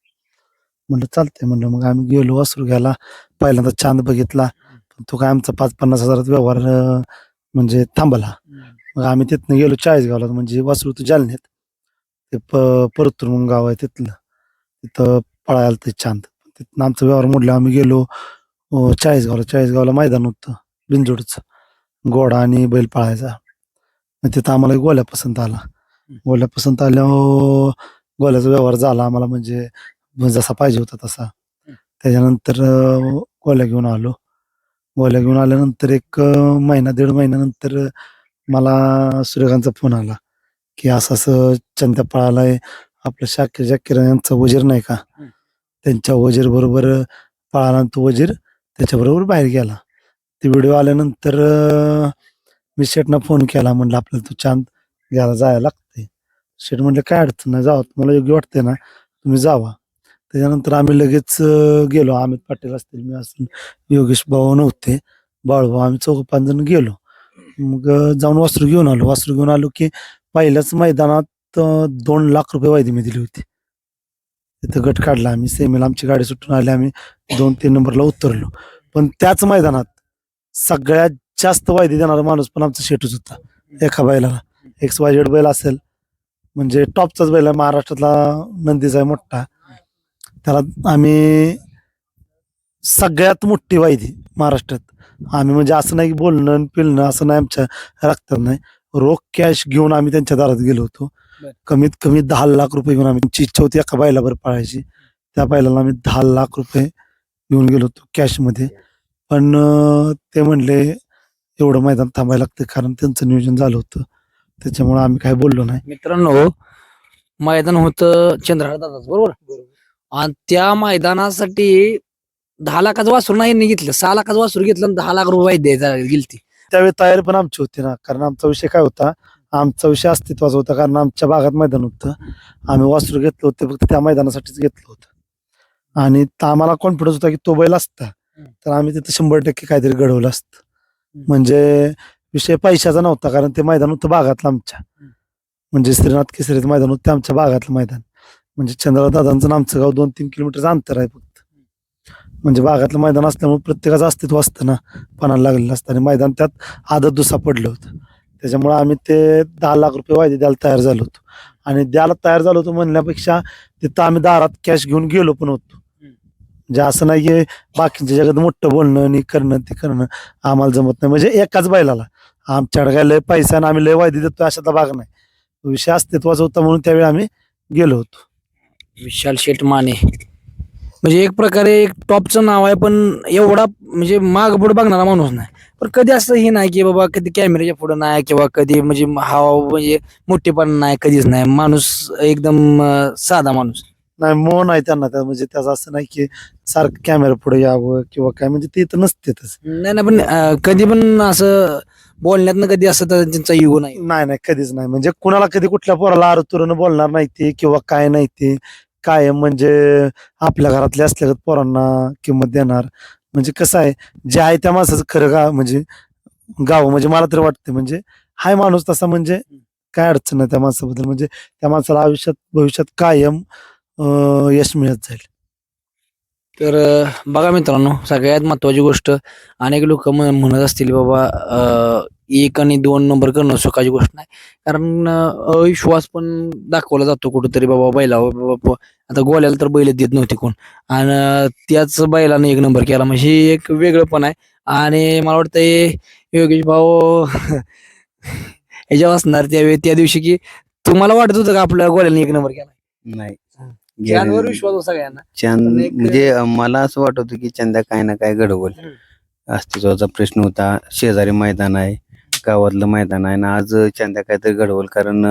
म्हणलं चालतंय म्हणलं. मग आम्ही गेलो वासरू घ्यायला. पहिल्यांदा चांद बघितला, पण तो काय आमचा 5-50 हजारात व्यवहार म्हणजे थांबला. मग आम्ही तिथनं गेलो चाळीसगावला, म्हणजे वासरू तो जालन्यात ते परतूर म्हणून गाव आहे तिथलं, तिथं पळायला ते चांद. तिथनं आमचा व्यवहार मोडला. आम्ही गेलो चाळीसगावला मैदान होतं बिनजोडचं, घोडा आणि बैल पळायचा. मग तिथं आम्हाला एक गोल्या पसंत आला. गोल्या पसंत आल्यावर गोल्याचा व्यवहार झाला आम्हाला, म्हणजे जसा पाहिजे होता तसा. त्याच्यानंतर गोल्या घेऊन आलो. गोल्या घेऊन आल्यानंतर एक महिना 1.5 महिन्यानंतर मला सूर्यकांतचा फोन आला की असं असं चंद्या पळालाय. आपलं शाकीर यांचा वजीर नाही का, त्यांच्या वजीर बरोबर पळाला आणि तो वजीर त्याच्याबरोबर बाहेर गेला. ते व्हिडिओ आल्यानंतर मी शेटना फोन केला, म्हणलं आपल्याला तो चांद घ्यायला जायला लागते. शेट म्हणले काय अडचण नाही, जावा तुम्हाला योग्य वाटते ना तुम्ही जावा. त्याच्यानंतर आम्ही लगेच गेलो. अमित पाटील असतील, मी असतील, योगेश भाऊ नव्हते, बाळभाऊ, आम्ही 4-5 जण गेलो. मग जाऊन वासरू घेऊन आलो की पहिल्याच मैदानात 2 लाख रुपये वायदी मी दिली होती. तिथं गट काढला आम्ही. सेमीला आमची गाडी सुटून आली, आम्ही 2-3 नंबरला उतरलो. पण त्याच मैदानात सगळ्यात जास्त वायदी देणारा माणूस पण आमचा शेटूच होता. एका बैलाला XYZ बैल असेल, म्हणजे टॉपचाच बैल आहे, महाराष्ट्रातला नंदीचा आहे मोठा. त्याला आम्ही सगळ्यात मोठी वायदी महाराष्ट्रात. आम्ही म्हणजे असं नाही की बोलणं पिलणं असं नाही, आमच्या रक्तात नाही. रोख कॅश घेऊन आम्ही त्यांच्या दारात गेलो होतो. कमीत कमी 10 लाख रुपये घेऊन आम्ही, त्यांची इच्छा होती एका बैलावर पळायची. त्या बैलाला आम्ही 10 लाख रुपये घेऊन गेलो होतो कॅशमध्ये. पण ते म्हणले एवढं मैदान थांबायला लागतं, कारण त्यांचं नियोजन झालं होतं. त्याच्यामुळे आम्ही काय बोललो नाही. मित्रांनो मैदान होतं चंद्रहार दादाच बरोबर आणि त्या मैदानासाठी 10 लाखाचं वासरू नाही घेतलं, 6 लाखाचं वासरू घेतलं आणि 10 लाख रुपये द्यायचा गेलती. त्यावेळी तयारी पण आमची होती ना, कारण आमचा विषय काय होता, आमचा विषय अस्तित्वाचा होता, कारण आमच्या भागात मैदान होतं. आम्ही वासरू घेतलं होतं फक्त त्या मैदानासाठीच घेतलं होतं. आणि आम्हाला कॉन्फिडन्स होता की तो बैल असता तर आम्ही तिथं 100% काहीतरी घडवलं असतं. म्हणजे विषय पैशाचा नव्हता, कारण ते मैदान होतं भागातलं आमच्या, म्हणजे श्रीनाथ केसरीचं मैदान होतं आमच्या भागातलं मैदान. म्हणजे चंद्रहार दादांचं आमचं गाव 2-3 किलोमीटरचं अंतर आहे फक्त. म्हणजे भागातलं मैदान असल्यामुळे प्रत्येकाचं अस्तित्व असतं ना, पणाला लागलेलं असतं. आणि मैदान त्यात आदत दुसा पडलं होतं. त्याच्यामुळे आम्ही ते 10 लाख रुपये वायदे द्यायला तयार झालो होतो. आणि द्यायला तयार झालो होतो म्हणण्यापेक्षा तिथं आम्ही दारात कॅश घेऊन गेलो पण होतो. म्हणजे असं नाही की बाकीच्या जगात मोठं बोलणं आणि करणं ते करणं आम्हाला जमत नाही. म्हणजे एकाच बैलाला आमच्याकडे काय लय पैसा आणि आम्ही लय वायदे देतो अशातला भाग नाही. विषय अस्तित्वाचा होता म्हणून त्यावेळी आम्ही गेलो होतो. विशाल शेठ माने म्हणजे एक प्रकारे एक टॉपचं नाव आहे, पण एवढा म्हणजे माग पुढे बघणारा माणूस नाही. पण कधी असं हे नाही की बाबा कधी कॅमेऱ्याच्या पुढे नाही किंवा कधी म्हणजे हा म्हणजे मोठेपण नाही, कधीच नाही. माणूस एकदम साधा माणूस. नाही मोह नाही त्यांना, त्या म्हणजे त्याचं असं नाही की सारखं कॅमेरा पुढे यावं किंवा काय, म्हणजे ते तर नसतेच. नाही पण कधी पण असं बोलण्यात कधी असं त्यांचा युगो नाही. नाही कधीच नाही. म्हणजे कुणाला कधी कुठल्या पोराला आरतुरनं बोलणार नाही ते किंवा काय नाही ते. कायम म्हणजे आपल्या घरातले असल्यागत पोरांना किंमत देणार, म्हणजे कसं आहे जे आहे त्या माणसाचं खरं म्हणजे गाव म्हणजे मला तरी वाटते म्हणजे हाय माणूस तसा म्हणजे काय अडचण नाही त्या माणसाबद्दल म्हणजे त्या माणसाला आयुष्यात भविष्यात कायम यश मिळत जाईल. तर बघा मित्रांनो, सगळ्यात महत्वाची गोष्ट, अनेक लोक म्हणत असतील बाबा 1 आणि 2 नंबर करणं सुखाची गोष्ट नाही. कारण अविश्वास पण दाखवला जातो कुठेतरी बाबा बैलावर. बाबा आता गोल्याला तर बैल देत नव्हते कोण, आणि त्याच बैलाने 1 नंबर केला म्हणजे हे एक वेगळं पण आहे. आणि मला वाटतं योगेश भाऊ ह्याच्या असणार त्यावेळी त्या दिवशी की तुम्हाला वाटत होतं का आपल्या गोल्याने 1 नंबर केला? नाही ज्यांवर विश्वास होता सगळ्यांना. चंद पण एक- म्हणजे मला असं वाटत होतं की चंद्या काय ना काय घडवल. अस्तित्वाचा प्रश्न होता, शेजारी मैदान आहे, गावातलं मैदान आहे ना, आज चंद्या काहीतरी घडवल. कारण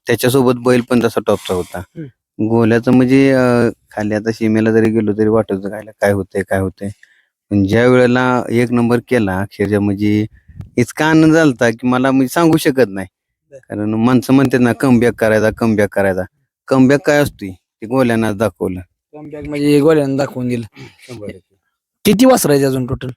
त्याच्यासोबत बैल पण तसा टॉपचा होता. गोल्याचं म्हणजे खाली आता सीमेला जरी गेलो तरी वाटत होतं काय होतंय काय होतंय. पण ज्या वेळेला 1 नंबर केला अक्षरशः म्हणजे इतका आनंद झालता की मला म्हणजे सांगू शकत नाही. कारण माणसं म्हणतात ना कमबॅक करायचा कमबॅक करायचा. कमबॅक काय असतोय ते गोल्यानं दाखवलं. कमबॅक म्हणजे गोल्यानं दाखवून दिलं. किती वासरायचे अजून टोटल?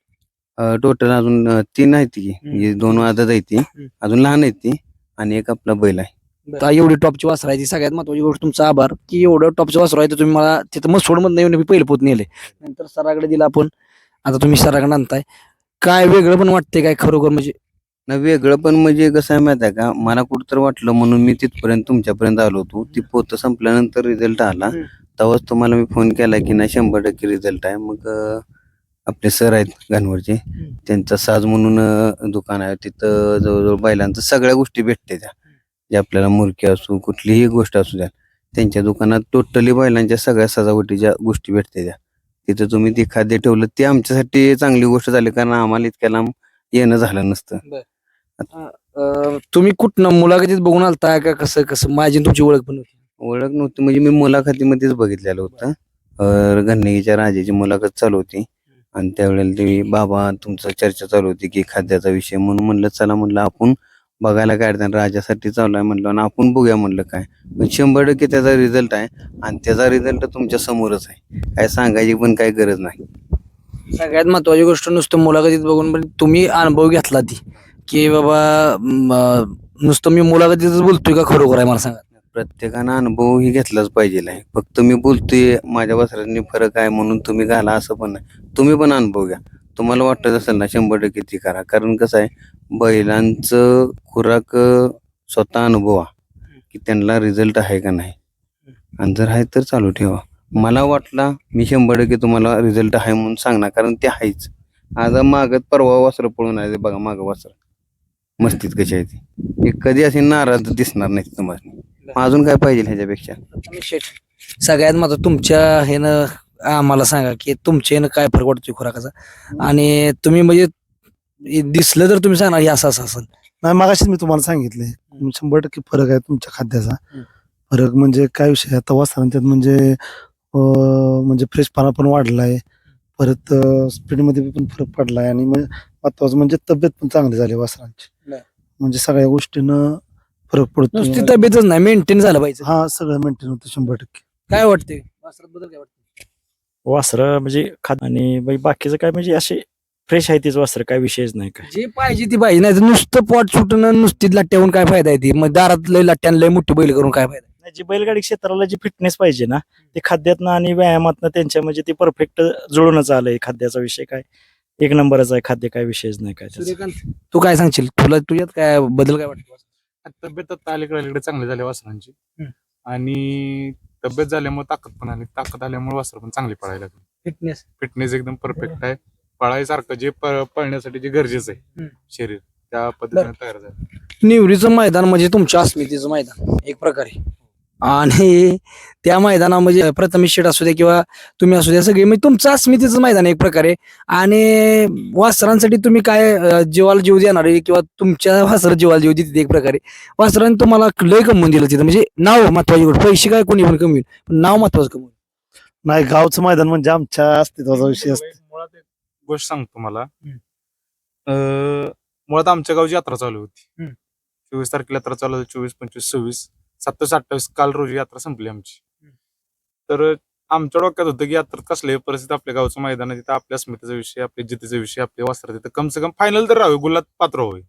टोटल अजून 3 आहेत की म्हणजे 2 आदत आहेत ती, अजून लहान आहेत ती, आणि एक आपला बैल आहे. एवढी टॉपची वासर आहे ती सगळ्यात महत्वाची गोष्ट तुमचा आभार की एवढं टॉपचं वासर आहे तर तुम्ही मला तिथं मग सोडमधनं येऊन पहिलं पोत नेले, नंतर सराकडे दिला आपण, आता तुम्ही सराकडे आणताय. काय वेगळं पण वाटतंय काय खरोखर म्हणजे? ना वेगळं पण म्हणजे कसं आहे माहिती आहे का, मला कुठं वाटलं म्हणून मी तिथपर्यंत तुमच्यापर्यंत आलो होतो. ती पोतं संपल्यानंतर रिझल्ट आला, तेव्हाच तुम्हाला मी फोन केला की नाही 100% रिझल्ट आहे. मग आपले सर आहेत घाणवरचे, त्यांचं साज म्हणून दुकान आहे, तिथं जवळजवळ बैलांचं सगळ्या गोष्टी भेटते त्या, जे आपल्याला मुरकी असू कुठलीही गोष्ट असू द्या, त्यांच्या दुकानात टोटली बैलांच्या सगळ्या सजावटीच्या गोष्टी भेटते त्या. तिथं तुम्ही ते खाद्य ठेवलं ते आमच्यासाठी चांगली गोष्ट झाली, कारण आम्हाला इतक्या लांब येणं झालं नसतं. तुम्ही कुठनं मुलाखतीत बघून आलता का कसं कसं? माझी तुमची ओळख पण होती? ओळख नव्हती म्हणजे मी मुलाखतीमध्येच बघितलेलं होतं. गणेशच्या राजाची मुलाखत चालू होती आणि त्यावेळेला ते बाबा तुमचं चर्चा चालू होती की खाद्याचा विषय, म्हणून म्हणलं चला म्हणलं आपण बघायला काय अडचण, राजासाठी चालू आहे म्हणलं आणि आपण बघूया म्हणलं काय. पण 100% त्याचा रिझल्ट आहे आणि त्याचा रिझल्ट तुमच्या समोरच आहे, काय सांगायची पण काही गरज नाही. सगळ्यात महत्वाची गोष्ट नुसतं मुलाखतीत बघून पण तुम्ही अनुभव घेतला ती की बाबा नुसतं मी मुलाखतीतच बोलतोय का खरोखर आहे मला सांगा. प्रत्येकानं अनुभव ही घेतलाच पाहिजे आहे. फक्त मी बोलतोय माझ्या वस्त्रांनी फरक आहे म्हणून तुम्ही घाला असं पण नाही. तुम्ही पण अनुभव घ्या. तुम्हाला वाटत असेल ना 100% ती करा. कारण कसं आहे, बैलांचं खुराक स्वतः अनुभवा की त्यांना रिझल्ट आहे का नाही, आणि जर आहे तर चालू ठेवा. मला वाटला मी 100% तुम्हाला रिझल्ट आहे म्हणून सांगणार, कारण ते आहेच. आज मागत परवा वासरं पळून आहे बघा, मागं वासर मस्तीत कशी आहे ती कधी अशी नाराज दिसणार नाही तुम्हाला. अजून काय पाहिजे ह्याच्यापेक्षा? सगळ्यात महत्व तुमच्या ह्यानं आम्हाला सांगा की तुमच्या ह्यानं काय फरक वाटतोय खुराकाचा, आणि तुम्ही म्हणजे दिसलं तर तुम्ही सांगणार हे असं असं असं. नाही मागाशीच मी तुम्हाला सांगितले 100% फरक आहे तुमच्या खाद्याचा. फरक म्हणजे काय विषय आहे, आता वासरांच्यात म्हणजे फ्रेशपणा पण वाढलाय, परत स्पीडमध्ये पण फरक पडलाय, आणि महत्वाचं म्हणजे तब्येत पण चांगली झाली वासरांची. म्हणजे सगळ्या गोष्टीनं फरक पडतो. नुसती तब्येतच नाही, मेंटेन झालं पाहिजे. हा सगळं मेंटेन होतं 100%. काय वाटतंय वासराबद्दल, काय वाटतं? वासरं म्हणजे आणि बाकीचं काय म्हणजे असे फ्रेश आहे तीच वासरं, काय विषयच नाही काय. जे पाहिजे ती पाहिजे, नाही तर नुसतं पोट सुटणं नुसती लट्ट्याहून काय फायदा आहे? ती मग दारात लय लट्ट्यान लय मोठी बैल करून काय फायदा? जी बैलगाडी क्षेत्राला जी फिटनेस पाहिजे ना, ते खाद्यातनं आणि व्यायामातनं त्यांच्या म्हणजे ते परफेक्ट जुळूनच आलंय. खाद्याचा विषय काय 1 नंबरच आहे, खाद्य काय विषयच नाही काय त्याचा. सूर्यकांत, तू काय सांगशील? तुझ्यात काय बदल काय वाटतं? तब्येत आता अलीकडे चांगली झाली वासरांची, आणि तब्येत झाल्यामुळे ताकद पण आली, ताकद आल्यामुळे वासर पण चांगली पळायला लागली. फिटनेस फिटनेस एकदम परफेक्ट आहे. पळायसारखं जे पळण्यासाठी जे गरजेचं आहे शरीर, त्या पद्धतीने तयार झालं. निवरीचं मैदान म्हणजे तुमच्या अस्मितेचं मैदान एक प्रकारे, आणि त्या मैदानामध्ये प्रथमेश शेठ असू द्या किंवा तुम्ही असू द्या, सगळे म्हणजे तुमचं अस्मितेचं मैदान एक प्रकारे. आणि वासरांसाठी तुम्ही काय जीवाला जीव देणारे किंवा तुमच्या वासर जीवाला जीव देते एक प्रकारे. वासरांनी तुम्हाला लय कमवून दिलं तिथं, म्हणजे नाव महत्वाची गोष्ट, पैसे काय कोणी पण कमवेल पण नाव महत्वाचं कमवून. नाही गावचं मैदान म्हणजे आमच्या अस्तित्वाचा विषय असतो. मुळात एक गोष्ट सांगतो मला, मुळात आमच्या गावची यात्रा चालू होती. 24 तारखेला यात्रा चालू होती, 24, 25, 26, 27, 28 काल रोजी यात्रा संपली आमची. तर आमच्या डोक्यात होतं की आता कसल्याही परिस्थिती आपल्या गावचं मैदान आहे तिथं आपल्या स्मितेचा विषय आपल्या जितेचा विषय आपल्या वासरा तिथं कम से कम फायनल तर राहावे गुलात पात्र होईल.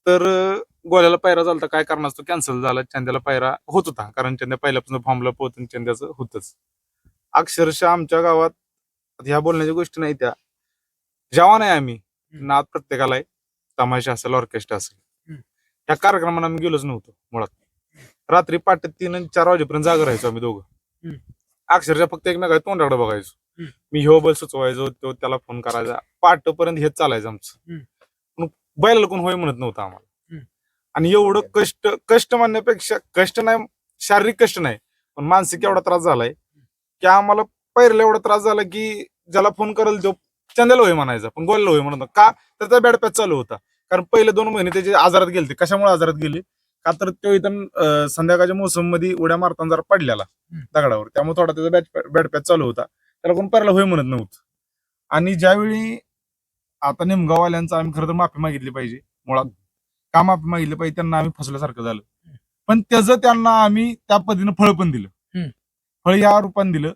तर गोल्याला पायरा झाला काय करणार तो कॅन्सल झाला. चंद्याला पायरा होत होता कारण चंद्या पहिल्यापासून फॉर्मला पोहोचून चंद्याचं होतच. अक्षरशः आमच्या गावात ह्या बोलण्याच्या गोष्टी नाही त्या जवान आहे आम्ही नाद प्रत्येकाला आहे. तमाशा असेल ऑर्केस्ट्रा असेल ह्या कार्यक्रमाला आम्ही गेलोच नव्हतो मुळात. रात्री पाटे 3 आणि 4 वाजेपर्यंत जागा राहायचो आम्ही दोघं. अक्षरशः फक्त एकमेकाच्या तोंडाकडे बघायचो. मी ह्यो बैल सुचवायचो तो त्याला फोन करायचा पाटपर्यंत हेच चालायचं आमचं. पण बैलाला कोण होय म्हणत नव्हतं आम्हाला. आणि एवढं कष्ट म्हणण्यापेक्षा कष्ट नाही शारीरिक कष्ट नाही पण मानसिक एवढा त्रास झालाय की आम्हाला पहिला एवढा त्रास झाला की ज्याला फोन करेल तो चंद्याला होय म्हणायचा पण गोल्याला होय म्हणत का तर त्या बॅड पॅच चालू होता. कारण पहिले 2 महिने त्याचे आजारात गेले. कशामुळे आजारात गेले का तर तो इथं संध्याकाळच्या मोसम मध्ये उड्या मारताना जरा पडलेला दगडावर त्यामुळे थोडा त्याचा बॅड पॅच चालू होता. त्याला कोण पहिला होय म्हणत नव्हतं. आणि ज्यावेळी आता निमगाववाल्यांचा आम्ही खरं तर माफी मागितली पाहिजे. मुळात का माफी मागितली पाहिजे त्यांना आम्ही फसल्यासारखं झालं पण त्याचं त्यांना आम्ही त्या पद्धतीनं फळ पण दिलं. फळ या रूपाने दिलं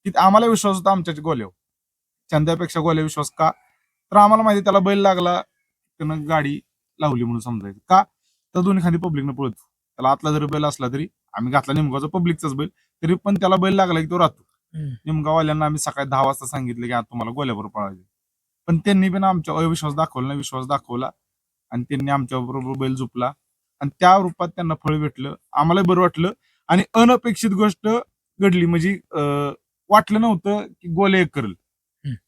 की आम्हाला विश्वास होता आमच्या गोल्यावर चंद्यापेक्षा गोल्या विश्वास का तर आम्हाला माहिती त्याला बैल लागला त्यानं गाडी लावली म्हणून समजायचं का तर दोन्ही खाली पब्लिकनं पळतो. त्याला आतला जरी बैल असला तरी आम्ही घातला निमगावचा पब्लिकचाच बैल तरी पण त्याला बैल लागला की तो राहतो. निमगाववाल्यांना आम्ही सकाळी 10 वाजता सांगितलं की आता तुम्हाला गोल्याबरोबर पळायचं पण त्यांनी पण आमच्या अविश्वास दाखवला नाही विश्वास दाखवला आणि त्यांनी आमच्या बरोबर बैल झुपला आणि त्या रूपात त्यांना फळ भेटलं. आम्हाला बरं वाटलं आणि अनपेक्षित गोष्ट घडली म्हणजे वाटलं नव्हतं की गोल्या एक करेल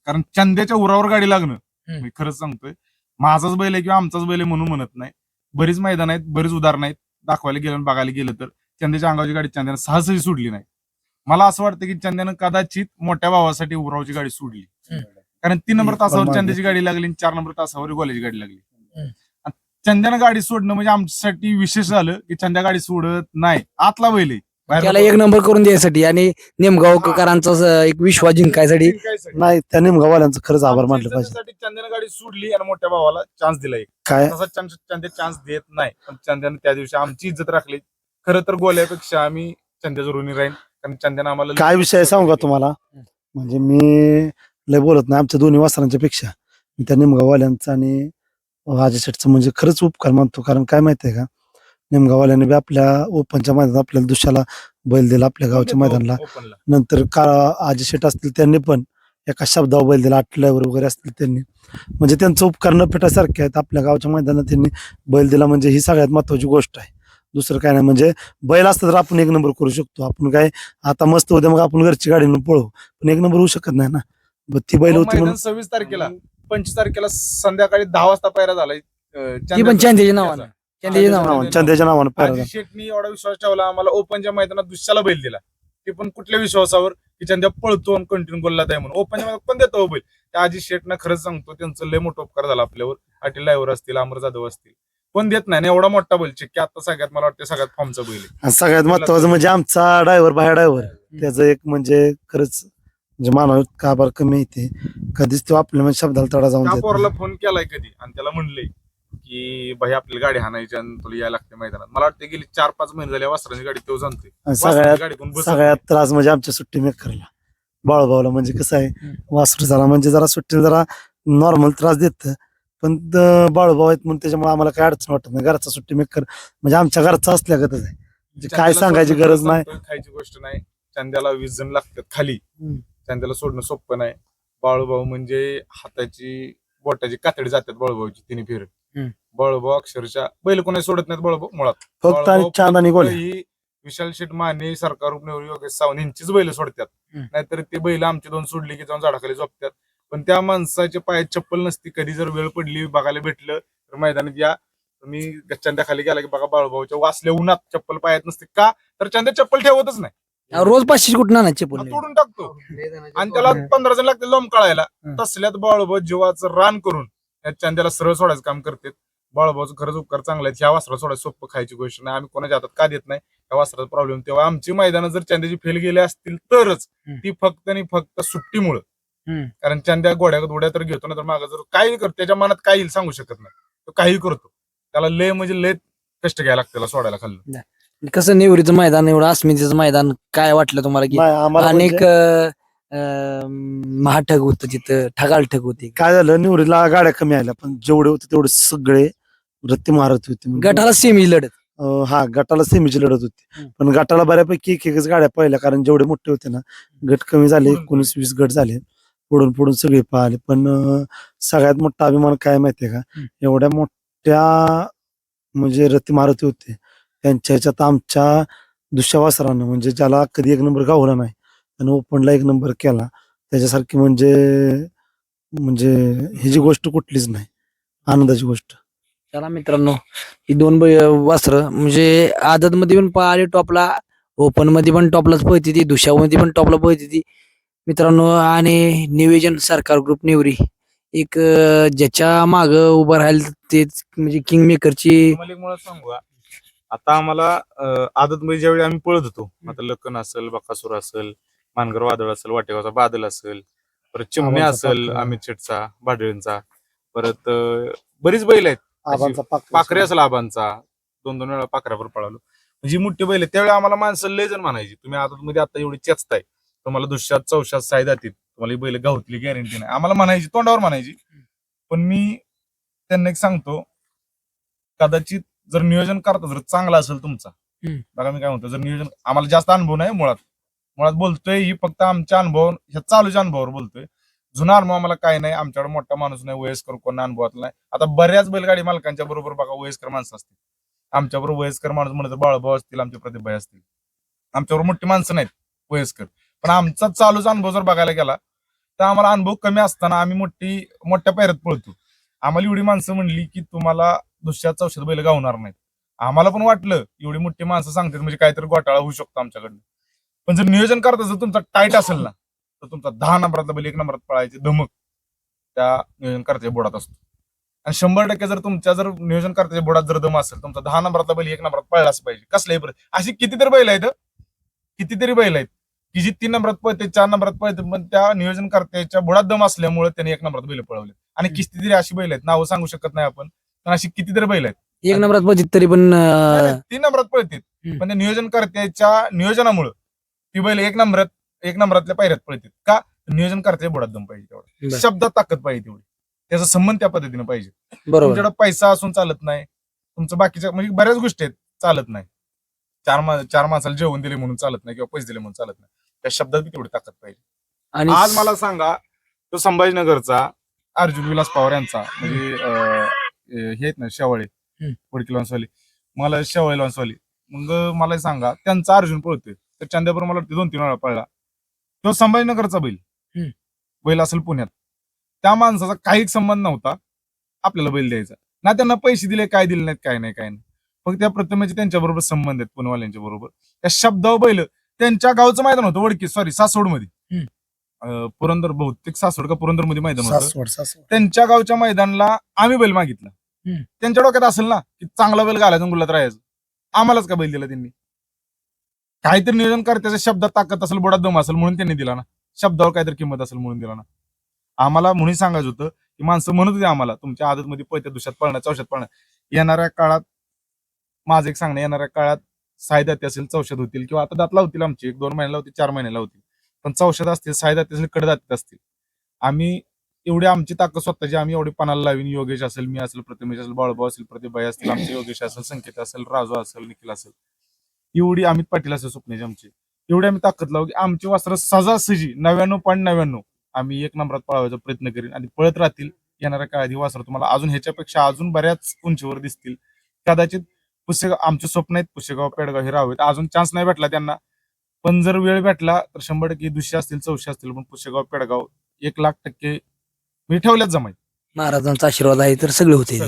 कारण चंद्याच्या उरावर गाडी लागणं मी खरंच सांगतोय माझाच बैल आहे किंवा आमचाच बैल आहे म्हणून म्हणत नाही. बरीच मैदान आहेत बरीच उदाहरणं आहेत दाखवायला गेलं बघायला गेलं तर चंद्याच्या अंगाची गाडी चंद्यानं सहजही सोडली नाही. मला असं वाटतं की चंद्यानं कदाचित मोठ्या भावासाठी उरावची गाडी सोडली कारण 3 नंबर तासावर चंद्याची गाडी लागली आणि 4 नंबर तासावर गोल्याची गाडी लागली. चंद्यानं गाडी सोडणं म्हणजे आमच्यासाठी विशेष झालं की चंद्या गाडी सोडत नाही आतला बैल आहे त्याला 1 नंबर करून द्यायसाठी आणि नेमगावकरांचा एक विश्वास जिंकायसाठी नाही त्या निमगाववाल्यांचं खरंच आभार मानलं पाहिजे. चंद्यानं गाडी सोडली आणि मोठ्या भावाला चान्स दिला. काय तसा चंद्या चान्स देत नाही पण चंद्यानं त्या दिवशी आमची इज्जत राखली. खरं तर गोल्यापेक्षा आम्ही चंद्याच्या ऋणी राहीन कारण चंद्यानं आम्हाला काय विषय सांगू का तुम्हाला म्हणजे मी लय बोलत नाही आमच्या दोन्ही वासरांच्या पेक्षा मी त्या निमगाववाल्यांचा आणि अजय शेठचं म्हणजे खरंच उपकार मानतो. कारण काय माहितीये का निमगाववाल्याने बी आपल्या ओपनच्या मैदानात आपल्याला दुसऱ्याला बैल दिला आपल्या गावच्या मैदानाला. ओपनला नंतर का अजय शेठ असतील त्यांनी पण एका शब्दावर बैल दिला 8 ड्रायव्हर वगैरे असतील त्यांनी म्हणजे त्यांचं उपकार न फेटासारखे आहेत. आपल्या गावच्या मैदानात त्यांनी बैल दिला म्हणजे ही सगळ्यात महत्वाची गोष्ट आहे. दुसरं काय नाही म्हणजे बैल असतं तर आपण 1 नंबर करू शकतो. आपण काय आता मस्त होते मग आपण घरची गाडीनं पळू पण 1 नंबर होऊ शकत नाही ना. ती बैल होती म्हणून 26 तारखेला 25 तारखेला संध्याकाळी 10 वाजता पायरा झालाय. ती पण चंद्याच्या नावानं चंद्याच्या नावानं चंद्याच्या नावानं पाहिलं. अजित शेटनी एवढा विश्वास ठेवला आम्हाला ओपनच्या मैदानात दुसऱ्याला बैल दिला ते पण कुठल्या विश्वासावर की चंद्या पळतो आणि कंटिन्यू गोलला आहे म्हणून ओपनच्या मैदानात पण देतो बैल. त्या अजित शेटनं खरंच सांगतो त्यांचं लय मोठा उपकार झाला आपल्यावर. अटील ड्रायव्हर असतील अमर जाधव असतील पण देत नाही एवढा मोठा बैल की आता सगळ्यात मला वाटतं सगळ्यात फॉर्मचा बैल आहे. आणि सगळ्यात महत्वाचं म्हणजे आमचा ड्रायव्हर बाहेर ड्रायव्हर त्याचं एक म्हणजे खरंच म्हणजे मानव का बरं कमी येते कधीच तो आपल्या म्हणजे शब्दाला तडा जाऊन त्या देत पोराला नाही. फोन केलाय कधी आणि त्याला म्हणलंय की भाई आपली गाडी हाणायची आणि तुला यायला लागते मैदानात. मला वाटतं गेली 4-5 महिने झाले वासरांची गाडी तो जाणतोय आणि सगळ्यात गाडी कोण बसत सगळ्यात त्रास म्हणजे आमच्या सुट्टी मेकरला बाळूभाऊला म्हणजे कसं आहे वासरू झाला म्हणजे जरा सुट्टी जरा नॉर्मल त्रास देत पण बाळूभाऊ आहेत म्हणून त्याच्यामुळे आम्हाला काय अडचण वाटत नाही. घरचा सुट्टी मेकर म्हणजे आमच्या घरचा असल्यागतच आहे म्हणजे काय चंद्याला सांगायची सोडणं गरज नाही. सांगतोय, खायची गोष्ट नाही. चंद्याला 20 जण लागतात खाली चंद्याला सोडणं सोपं नाही. बाळूभाऊ म्हणजे हाताची बोटाची कातडी जातात बाळूभाऊची 3 फेर. बाळूभाऊ अक्षरशः बैल कोणी सोडत नाहीत बाळूभाऊ मुळात. फक्त आणि बाळूभाऊ चांद आणि गोल्या ही विशाल शेठ माने सरकार उपनेवरी योगेश सावंत यांचीच बैल सोडतात. नाहीतर ते बैल आमची 2 सोडली की जाऊन झाडाखाली झोपतात. पण त्या माणसाच्या पायात चप्पल नसती. कधी जर वेळ पडली बघायला भेटलं तर मैदानात या तुम्ही चंद्याखाली गेला की बघा बाळूभाऊच्या वासल्या उन्हात चप्पल पायात नसते का तर चंद्या चप्पल ठेवतच नाही. रोज 500 कुठं आणायचे हा बोलले तोडून टाकतो आणि त्याला 15 जण लागते लोम काढायला. तसल्यात बाळूभाऊ जीवाचं रान करून या चंद्याला सरळ सोडायचं काम करतात. बाळूभाऊचं खरंच उपकार चांगला आहे. ह्या वासरा सोडायचं सोपं खायची गोष्ट नाही. आम्ही कोणाच्या हातात का देत नाही या वासराचा प्रॉब्लेम. तेव्हा आमची मैदानं जर चंद्याची फेल गेले असतील तरच ती फक्त आणि फक्त सुट्टीमुळं. कारण चंद्या गोड्या तर घेतो ना तर मागं जर काही करतो त्याच्या मनात काही सांगू शकत नाही. तो काही करतो त्याला लय म्हणजे लय कष्ट घ्यायला लागतं त्याला सोडायला खाल्लं. कसं निवडीचं मैदान एवढं अस्मितेचं मैदान काय वाटलं तुम्हाला की नाही, आम्हाला अनेक म्हणजे महाठग होत तिथं ठगाल ठग होती काय झालं, निवडीला गाड्या कमी आल्या पण जेवढे होते तेवढे सगळे रत्ती मारत होते म्हणजे. गटाला सेमी लढत हा, गटाला सेमीची लढत होती. हम्म. पण गटाला बऱ्यापैकी एकच गाड्या पाहिल्या, कारण जेवढे मोठे होते ना, गट कमी झाले, 19-20 गट झाले, पुढून पुढून सगळे पाहिले. पण सगळ्यात मोठा अभिमान काय माहितीये का, एवढ्या मोठ्या म्हणजे रती मारुती होते त्यांच्या ह्याच्यात आमच्या दुसऱ्या वासरानं, म्हणजे ज्याला कधी एक नंबर गावला नाही आणि ओपनला एक नंबर केला, त्याच्यासारखी म्हणजे म्हणजे ही जी गोष्ट कुठलीच नाही, आनंदाची गोष्ट. चला मित्रांनो, ही दोन वासरं म्हणजे आदत मध्ये पण पळाली टॉपला, ओपन मध्ये पण टॉपलाच पळती ती, दुशामध्ये पण टॉपला पळती ती मित्रांनो. आणि नियोजन सरकार ग्रुप निवरी एक ज्याच्या माग उभं राहील तेच म्हणजे किंग मेकरची. मला एक मुळात सांगू का, आता आम्हाला आदत मध्ये ज्यावेळी आम्ही पळत होतो, आता लखन असेल, बकासूर असेल, मानगर वादळ असेल, वाटेगावचा बादल असेल, परत चिमण्या आबांचा असेल, पाखरा. अमित शेटचा, बाडळींचा, परत बरीच बैल आहेत. आबांचा पाखरे असेल आबांचा, 2-2 वेळा पाखऱ्यावर पळालो. म्हणजे मोठे बैल आहेत. त्यावेळी आम्हाला माणसं लय जण म्हणायची, तुम्ही आदत मध्ये आता एवढी चेचताय, तुम्हाला दुसऱ्यात चौशात साय जातील, तुम्हाला ही बैल गावतली गॅरंटी नाही, आम्हाला म्हणायची, तोंडावर म्हणायची. पण मी त्यांना एक सांगतो, कदाचित जर नियोजन करता जर चांगला असेल तुमचा, बघा मी काय म्हणतो, जर नियोजन, आम्हाला जास्त अनुभव नाही मुळात बोलतोय ही फक्त आमच्या अनुभव, ह्या चालूच्या अनुभवावर बोलतोय. जुना अनुभव आम्हाला काय नाही, आमच्याकडे मोठा माणूस नाही, वयस्कर कोण अनुभवातला नाही. आता बऱ्याच बैलगाडी मालकांच्या बरोबर बघा वयस्कर माणसं असतील, आमच्याबरोबर वयस्कर माणूस म्हणत बाळभाऊ असतील, आमचे प्रतिभाई असतील, आमच्याबरोबर मोठी माणसं नाहीत वयस्कर. पण आमचा चालूचा अनुभव जर बघायला गेला तर आम्हाला अनुभव कमी असताना आम्ही मोठ्या पायऱ्यात पळतो. आम्हाला एवढी माणसं म्हणली की तुम्हाला दुसऱ्या चौशात बैल गावणार नाहीत. आम्हाला पण वाटलं एवढी मोठी माणसं सांगतात म्हणजे काहीतरी घोटाळा होऊ शकतो आमच्याकडनं. पण जर नियोजन करता जर तुमचा टाईट असेल ना, तर तुमचा 10 नंबरातला बैल 1 नंबरात पळायची धमक त्या नियोजन करत्याच्या बोर्डात असतो. आणि 100% जर तुमच्या जर नियोजन करत्याच्या बोर्डात जर दम असेल, तुमचा 10 नंबरातला बैल 1 नंबरात पळलाच पाहिजे कसल्याही अशी कितीतरी बैल आहेत की जी 3 नंबरात पळते, 4 नंबरात पळते, पण त्या नियोजन करत्याच्या बोर्डात दम असल्यामुळे त्यांनी 1 नंबरात बैल पळवले. आणि कितीतरी अशी बैल आहेत, नावं सांगू शकत नाही आपण, पण अशी कितीतरी बैल आहेत एक नंबरात बघित तरी पण 3 नंबरात पळतील, पण त्या नियोजन करत्याच्या नियोजनामुळे ती बैल 1 नंबरातल्या पायऱ्यात पळतील का, नियोजन करते बोर्डात दम पाहिजे तेवढा, बरं. शब्दात ताकद पाहिजे तेवढी, त्याचा संबंध त्या पद्धतीने पाहिजे. बरोबर तुमच्याकडे पैसा असून चालत नाही, तुमचं बाकीच्या म्हणजे बऱ्याच गोष्टी आहेत चालत नाही, चार माणसाला जेवण दिले म्हणून चालत नाही, किंवा पैसे दिले म्हणून चालत नाही, त्या शब्दात बी तेवढी ताकद पाहिजे. आणि आज मला सांगा, तो संभाजीनगरचा अर्जुन विलास पवार यांचा म्हणजे हे आहेत ना शेवाळे वडकी लॉन्सवाली, मला शेवाळे लॉन्सवाली, मग मला सांगा त्यांचा अर्जुन पळतोय तर चंद्यापूर मला 2-3 वेळा पळला, तो संभाजीनगरचा बैल असेल पुण्यात, त्या माणसाचा काहीच संबंध नव्हता आपल्याला बैल द्यायचा, ना त्यांना पैसे दिले, काय दिले नाहीत, काय नाही, फक्त त्या प्रथमेचे त्यांच्या बरोबर संबंध आहेत पुणेवाल्यांच्या बरोबर. त्या शब्दावर बैल, त्यांच्या गावचं मैदान होतं वडकी, सासवड मध्ये, पुरंदर, बहुतेक सासवड का पुरंदर मध्ये मैदान होतं. त्यांच्या गावच्या मैदानाला आम्ही बैल मागितला. त्यांच्या डोक्यात असेल ना की चांगला बैल घालायचा गुलात राहायचं, आम्हालाच का बैल दिला त्यांनी, काहीतरी नियोजन करत्याच्या शब्दात ताकद असेल, बोडात दम असेल म्हणून त्यांनी दिला ना, शब्दावर काहीतरी किंमत असेल म्हणून दिला ना. आम्हाला म्हणून सांगायचं होतं की माणसं म्हणत होती आम्हाला, तुमच्या आदत मध्ये पळत्या दुष्यात पळणार, चौशात पळणार, येणाऱ्या काळात माझं एक सांगणं, येणाऱ्या काळात सायदाती असेल चौशात होतील, किंवा आता दात लावतील आमची 1-2 महिन्याला होतील, 4 महिन्याला होतील, पण चौशात असतील, सायदाती असेल, कडदातीत असतील. आम्ही एवढी आमची ताकद स्वतःची आम्ही एवढी पणाला लावीन, योगेश असेल, मी असेल, प्रतिमेश असेल, बाळूभाऊ असेल, प्रतिभाई असतील, आमचे योगेश असेल, संकेत असेल, राजू असेल, निखिल असेल, एवढी अमित पाटील असेल स्वप्नेश आमची, एवढी आम्ही ताकद लावू की आमची वासरं सजासजी 99.99 आम्ही 1 नंबरात पळायचा प्रयत्न करीन, आणि पळत राहतील. येणाऱ्या काळात ही वासरं तुम्हाला अजून ह्याच्यापेक्षा अजून बऱ्याच उंचीवर दिसतील. कदाचित आमचे स्वप्न आहेत पुसेगाव, पेडगाव हे राहावेत, अजून चान्स नाही भेटला त्यांना, पण जर वेळ भेटला तर 100% दुसरे असतील, चौशे असतील, पण पुसेगाव, पेडगाव 1,00,000% मी ठेवल्याच जमाय. महाराजांचा आशीर्वाद आहे तर सगळे होते.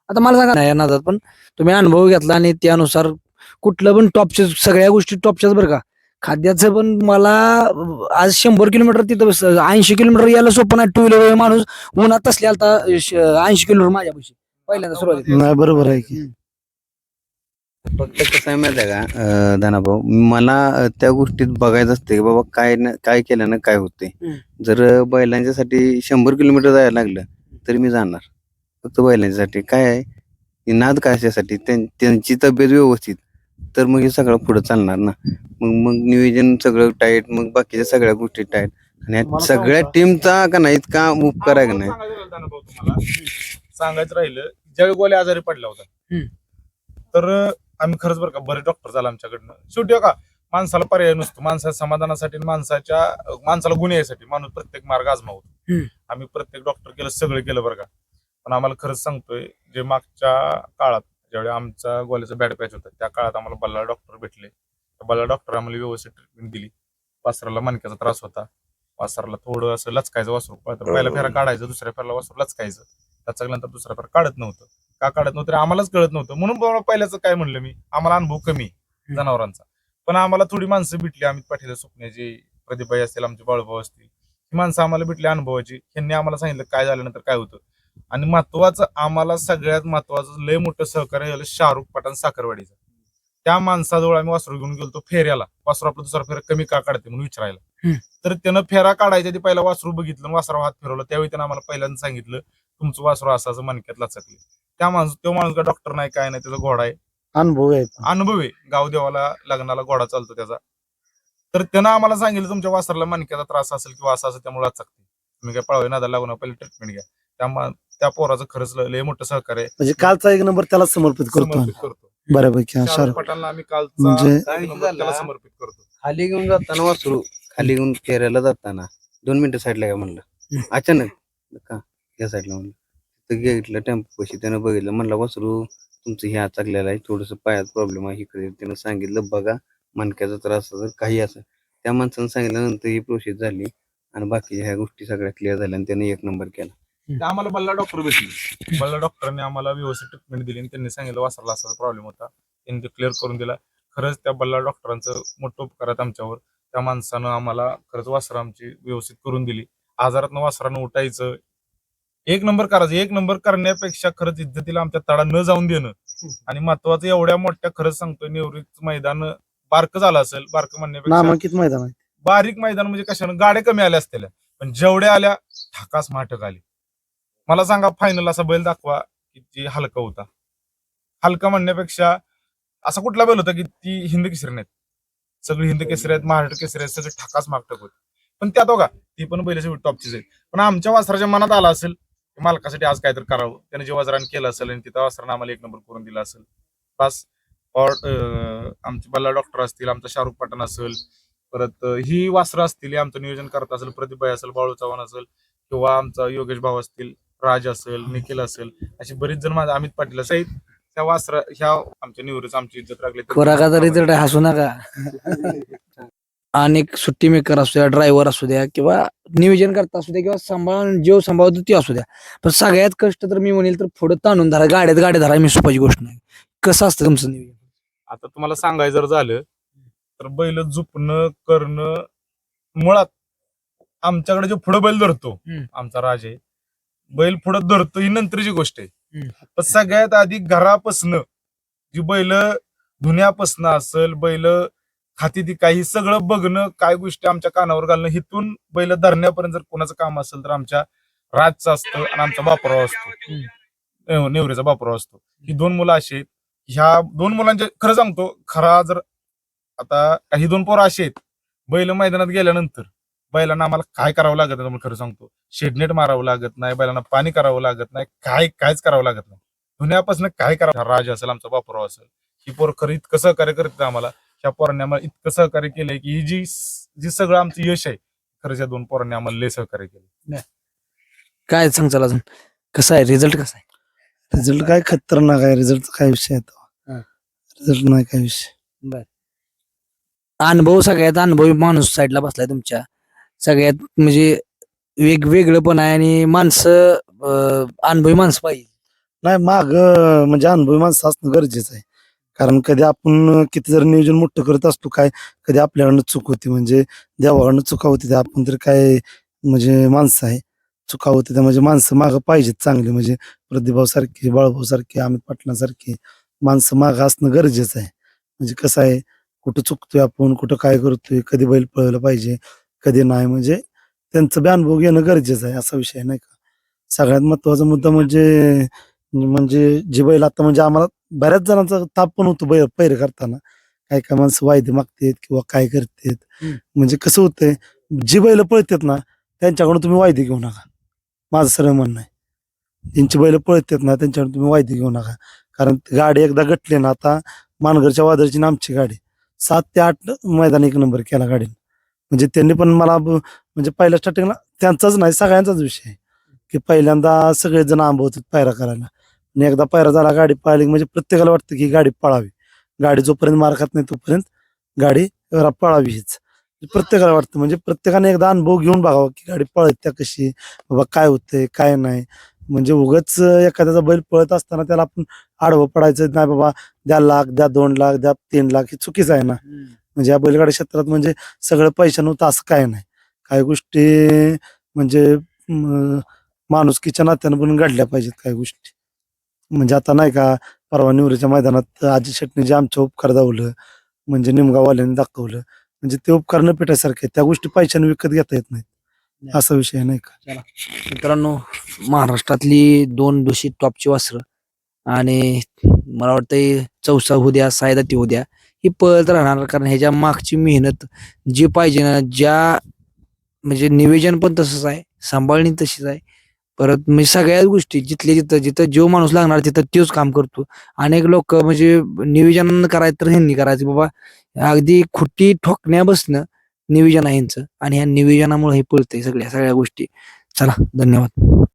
आता मला सांगा नाही नादात, पण तुम्ही अनुभव घेतला आणि त्यानुसार कुठलं पण टॉपचे सगळ्या गोष्टी टॉपच्याच बरं का. खाद्याचं पण मला आज 100 किलोमीटर तिथं 80 किलोमीटर यायला सोपं नाही, 2 व्हीलर माणूस उन्हात असले आता 80 किलोमीटर माझ्यापाशी पहिल्यांदा सुरुवात. नाही, बरोबर आहे की. फक्त कसं आहे माहिती आहे का धनाभाऊ, मला त्या गोष्टीत बघायचं असते की बाबा काय केल्यानं काय होते. जर बैलांच्यासाठी 100 किलोमीटर जायला लागलं तरी मी जाणार, फक्त बैलांच्यासाठी. काय आहे नाद कशासाठी, त्यांची तब्येत व्यवस्थित, तर मग हे सगळं पुढे चालणार ना. मग नियोजन सगळं टाईट, मग बाकीच्या सगळ्या गोष्टी टाईट. आणि ह्या मला सगळ्या सांगू का? टीमचा का नाही इतका उपकार आहे का नाही. सांगायचं राहिलं ज्यावेळी गोल्या आजारी पडला होता हम्म. तर आम्ही खरंच बरं का बरेच डॉक्टर झाला आमच्याकडनं. शेवटी का माणसाला पर्याय नसतो, माणसाच्या समाधानासाठी आणि माणसाला गुन्हे यासाठी माणूस प्रत्येक मार्ग आजमावतो. हम्म. आम्ही प्रत्येक डॉक्टर केलं, सगळं केलं बरं का. पण आम्हाला खरंच सांगतोय, जे मागच्या काळात ज्यावेळी आमचा गोल्याचा बॅड पॅच होता त्या काळात आम्हाला बल्लाळ डॉक्टर भेटले. बल्लाळ डॉक्टर आम्हाला व्यवस्थित ट्रीटमेंट दिली. वासराला मणक्याचा त्रास होता, वासराला थोडं असं लचकायचं वासरू, पहिला फेरा काढायचं, दुसऱ्या फेराला वासरू लचकायचं, त्याच्यानंतर दुसऱ्या फेरा काढत नव्हतं. का काढत नव्हतं आम्हालाच कळत नव्हतं. म्हणून पहिल्याचं काय म्हणलं मी, आम्हाला अनुभव कमी जनावरांचा. पण आम्हाला थोडी माणसं भेटली, अमित पाटील सुकण्याची, प्रदीपभाई असतील, आमचे बाळूभाऊ असतील, ही माणसं आम्हाला भेटली अनुभवाची. यांनी आम्हाला सांगितलं काय झाल्यानंतर काय होतं. आणि महत्वाचं, आम्हाला सगळ्यात महत्वाचं लय मोठं सहकार्य झालं शाहरुख पठाण साखरवाडीचं. त्या माणसाजवळ आम्ही वासरू घेऊन गेलो फेऱ्याला, वासरू आपला दुसरा फेरा कमी का काढते म्हणून विचारायला. तर त्यानं फेरा काढायच्या आधी पहिला वासरू बघितलं, वासरावर हात फिरवला. त्यावेळी त्यानं आम्हाला पहिल्यांदा सांगितलं तुमचं वासरू असं मणक्यात लचकले. तो माणूस का डॉक्टर नाही काय नाही, त्याचा घोडा आहे, अनुभव आहे पण. अनुभव आहे. गाव देवाला लग्नाला घोडा चालतो त्याचा. तर त्यानं आम्हाला सांगितलं तुमच्या वासराला मणक्याचा त्रास असेल किंवा असं त्यामुळे लचकते, तुम्ही काय पळवे नादा लागून पहिले ट्रीटमेंट घ्या. त्या पोराचं खरंच लय मोठं सहकार्य आहे. म्हणजे कालचा एक नंबर त्याला समर्पित करतो समर्पित करतो. बऱ्यापैकी. हा, शाहरुख शाहरुख पठाणला आम्ही कालचा म्हणजे एक नंबर त्याला समर्पित करतो. खाली घेऊन जाताना वासरू, खाली घेऊन फेऱ्याला जाताना 2 मिनिटं साईडला काय म्हणलं, अचानक का या साईडला म्हणलं, तर घेतलं टेम्पो पशी, त्यानं बघितलं, म्हणलं वासरू तुमचं हे चाकलेलं आहे, थोडंसं पायात प्रॉब्लेम आहे इकडे. त्यानं सांगितलं बघा मणक्याचा त्रास असेल काही असं. त्या माणसानं सांगितल्यानंतर ही प्रोसेस झाली आणि बाकीच्या ह्या गोष्टी सगळ्या क्लिअर झाल्या आणि त्यानं 1 नंबर केला. तर आम्हाला बल्ला डॉक्टर भेटले. बल्ला डॉक्टरांनी आम्हाला व्यवस्थित ट्रीटमेंट दिली आणि त्यांनी सांगितलं वासराला असा प्रॉब्लेम होता, त्यांनी ते क्लिअर करून दिला. खरंच त्या बल्ला डॉक्टरांचं मोठं उपकार आहेत आमच्यावर. त्या माणसानं आम्हाला खरंच वासरं आमची व्यवस्थित करून दिली. आजारातनं वासरानं उठायचं, 1 नंबर करायचं. 1 नंबर करण्यापेक्षा खरंच इज्जतीला आमच्या तडा न जाऊन देणं. आणि महत्वाचं, एवढ्या मोठ्या, खरंच सांगतोय, निवृत्त मैदान बारकं झालं असेल, बारकं म्हणण्यापेक्षा नामांकित मैदान आहे. बारीक मैदान, म्हणजे कशानं गाड्या कमी आल्या असतील, पण जेवढ्या आल्या ठाकास माठक आली. मला सांगा फायनल असा बैल दाखवा की ती हलका होता. हलका म्हणण्यापेक्षा असा कुठला बैल होता की ती हिंद केसरी नाहीत, सगळी हिंद केसरी आहेत, महाराष्ट्र केसरी आहेत, सगळे ठाकास मागटक होते. पण त्यात बघा ती पण बैल टॉपचीच आहेत. पण आमच्या वासराच्या मनात आला असेल की मालकासाठी आज काहीतरी करावं, त्याने जे वजरान केलं असेल आणि तिथं वासरानं आम्हाला 1 नंबर करून दिला असेल. बस आमचे बल्ला डॉक्टर असतील, आमचा शाहरुख पठाण असेल, परत ही वासरं असतील, हे आमचं नियोजन करत असेल, प्रदीपभाई असेल, बाळू चव्हाण असेल, किंवा आमचा योगेश भाऊ असतील, राज असेल, निखिल असेल, अशी बरीच जण, माझ्या अमित पाटील सहित त्या वासरा ह्या आमच्या निवृत्त आमची इज्जत राखली. खोराका तरी तर हसू नका. आणि सुट्टी मेकर असू द्या, ड्रायव्हर असू द्या, किंवा नियोजन करता असू द्या, किंवा जीव सांभाळतो ती असू द्या, पण सगळ्यात कष्ट तर मी म्हणेल तर पुढे ताणून धरा, गाड्या धरा, मी सोपाची गोष्ट नाही. कसं असतं तुमचं नियोजन? आता तुम्हाला सांगायचं जर झालं तर बैल झुपणं करणं, मुळात आमच्याकडे जो पुढे बैल धरतो आमचा राज आहे, बैल पुढे धरतो ही नंतरची गोष्ट आहे. पण सगळ्यात आधी घरापासनं जी बैल धुण्यापासनं असेल, बैल खाती ती काही सगळं बघणं, काय गोष्टी आमच्या कानावर घालणं, हिथून बैल धरण्यापर्यंत जर कोणाचं काम असेल तर आमच्या राजचं असतं आणि आमचा बापराव असतो, नेवरेचा बापराव असतो. ही 2 मुलं अशी आहेत. ह्या 2 मुलांचे खरं सांगतो, खरा जर आता काही 2 पोरं अशी आहेत, बैल मैदानात गेल्यानंतर बैलांना आम्हाला काय करावं लागत नाही, खरं सांगतो, शेडनेट मारावं लागत नाही, बैलांना पाणी करावं लागत नाही, काहीच करावं लागत नाही. धुण्यापासून काय करावं. राज असेल, आमचा बापराव असेल, ही पोर खरं इतकं सहकार्य करते आम्हाला. ह्या पोरांनी आम्हाला इतकं सहकार्य केलंय की ही जी सगळं आमचं यश आहे, खरंच या 2 पोरांनी आम्हाला लय सहकार्य केलं. काय सांगचाल अजून, कसं आहे रिझल्ट, कसा आहे? रिझल्ट काय खतरनाक आहे. रिझल्ट काय विषय आहे, रिझल्ट नाही काय विषय. अनुभव, सगळ्यात अनुभवी माणूस साईडला बसलाय तुमच्या, सगळ्यात म्हणजे वेगवेगळं पण आहे, आणि माणसं अनुभवी माणसं पाहिजे. नाही, माग म्हणजे अनुभवी माणसं असणं गरजेचं आहे. कारण कधी आपण किती जर नियोजन मोठं करत असतो, काय कधी आपल्याकडनं चूक होती, म्हणजे देवाकडनं चुका होती, त्या आपण तर काय म्हणजे माणसं आहे, चुका होती त्या म्हणजे माणसं मागं पाहिजेत चांगली, म्हणजे प्रदीपभाऊ सारखे, बाळूभाऊ सारखे, अमित पाटलांसारखे माणसं मागं असणं गरजेचं आहे. म्हणजे कसं आहे, कुठं चुकतोय आपण, कुठं काय करतोय, कधी बैल पळवलं पाहिजे, कधी नाही, म्हणजे त्यांचं बी अनुभव घेणं गरजेचं आहे, असा विषय नाही का. सगळ्यात महत्वाचा मुद्दा म्हणजे जे बैल आता म्हणजे आम्हाला बऱ्याच जणांचा ताप पण होतो बैल पैरे करताना, काय काय माणसं वायदे मागतात किंवा काय करतात. हम्म. म्हणजे कसं होतंय, जी बैल पळतात ना त्यांच्याकडून तुम्ही वायदे घेऊ नका, माझं सरळ म्हणणं आहे. ज्यांची बैल पळतात ना त्यांच्याकडून तुम्ही वायदे घेऊ नका. कारण गाडी एकदा गटली ना, आता मानगरच्या वादळची ना आमची गाडी 7 ते 8 मैदान 1 नंबर केला गाडीने. म्हणजे त्यांनी पण मला म्हणजे पहिल्या स्टार्टिंगला त्यांचाच नाही सगळ्यांचाच विषय आहे की पहिल्यांदा सगळेजण आंबवतात पायरा करायला. आणि एकदा पायरा झाला, गाडी पळाली म्हणजे प्रत्येकाला वाटतं की गाडी पळावी. गाडी जोपर्यंत मार खात नाही तोपर्यंत गाडी पळावी हीच प्रत्येकाला वाटतं. म्हणजे प्रत्येकाने एकदा अनुभव घेऊन बघावा की गाडी पळत त्या कशी, बाबा काय होतंय काय नाही. म्हणजे उगाच एखाद्याचा बैल पळत असताना त्याला आपण आडवं पडायचं नाही, बाबा द्या लाख, द्या 2 लाख, द्या 3 लाख, हे चुकीचं आहे ना. म्हणजे या बैलगाडी क्षेत्रात म्हणजे सगळं पैसा नव्हतं असं काय नाही. काही गोष्टी म्हणजे माणुसकीच्या नात्यानं पण घडल्या पाहिजेत काही गोष्टी. म्हणजे आता नाही का, परवा निवरीच्या मैदानात अजित शेट्टीने जे आमचं उपकार दावलं, म्हणजे निमगाववाल्यांनी दाखवलं, म्हणजे ते उपकार न पेटायसारखे. त्या गोष्टी पैशाने विकत घेता येत नाहीत, असा विषय आहे, नाही का. मित्रांनो, महाराष्ट्रातली 2 दूषित टॉपची वासरं आणि मला वाटतं चौसा होऊ द्या, सायदाती होऊ द्या, ही पळत राहणार. कारण ह्याच्या मागची मेहनत जी पाहिजे ना, ज्या म्हणजे नियोजन पण तसंच आहे, सांभाळणी तशीच आहे. परत म्हणजे सगळ्याच गोष्टी जिथल्या जिथं जिथं जो माणूस लागणार तिथं तोच काम करतो. अनेक लोक म्हणजे नियोजन करायचं तर ह्यांनी करायचं, बाबा अगदी खुटी ठोकण्यापासनं नियोजन आहे यांचं, आणि ह्या नियोजनामुळे हे पळतंय सगळ्या गोष्टी. चला, धन्यवाद.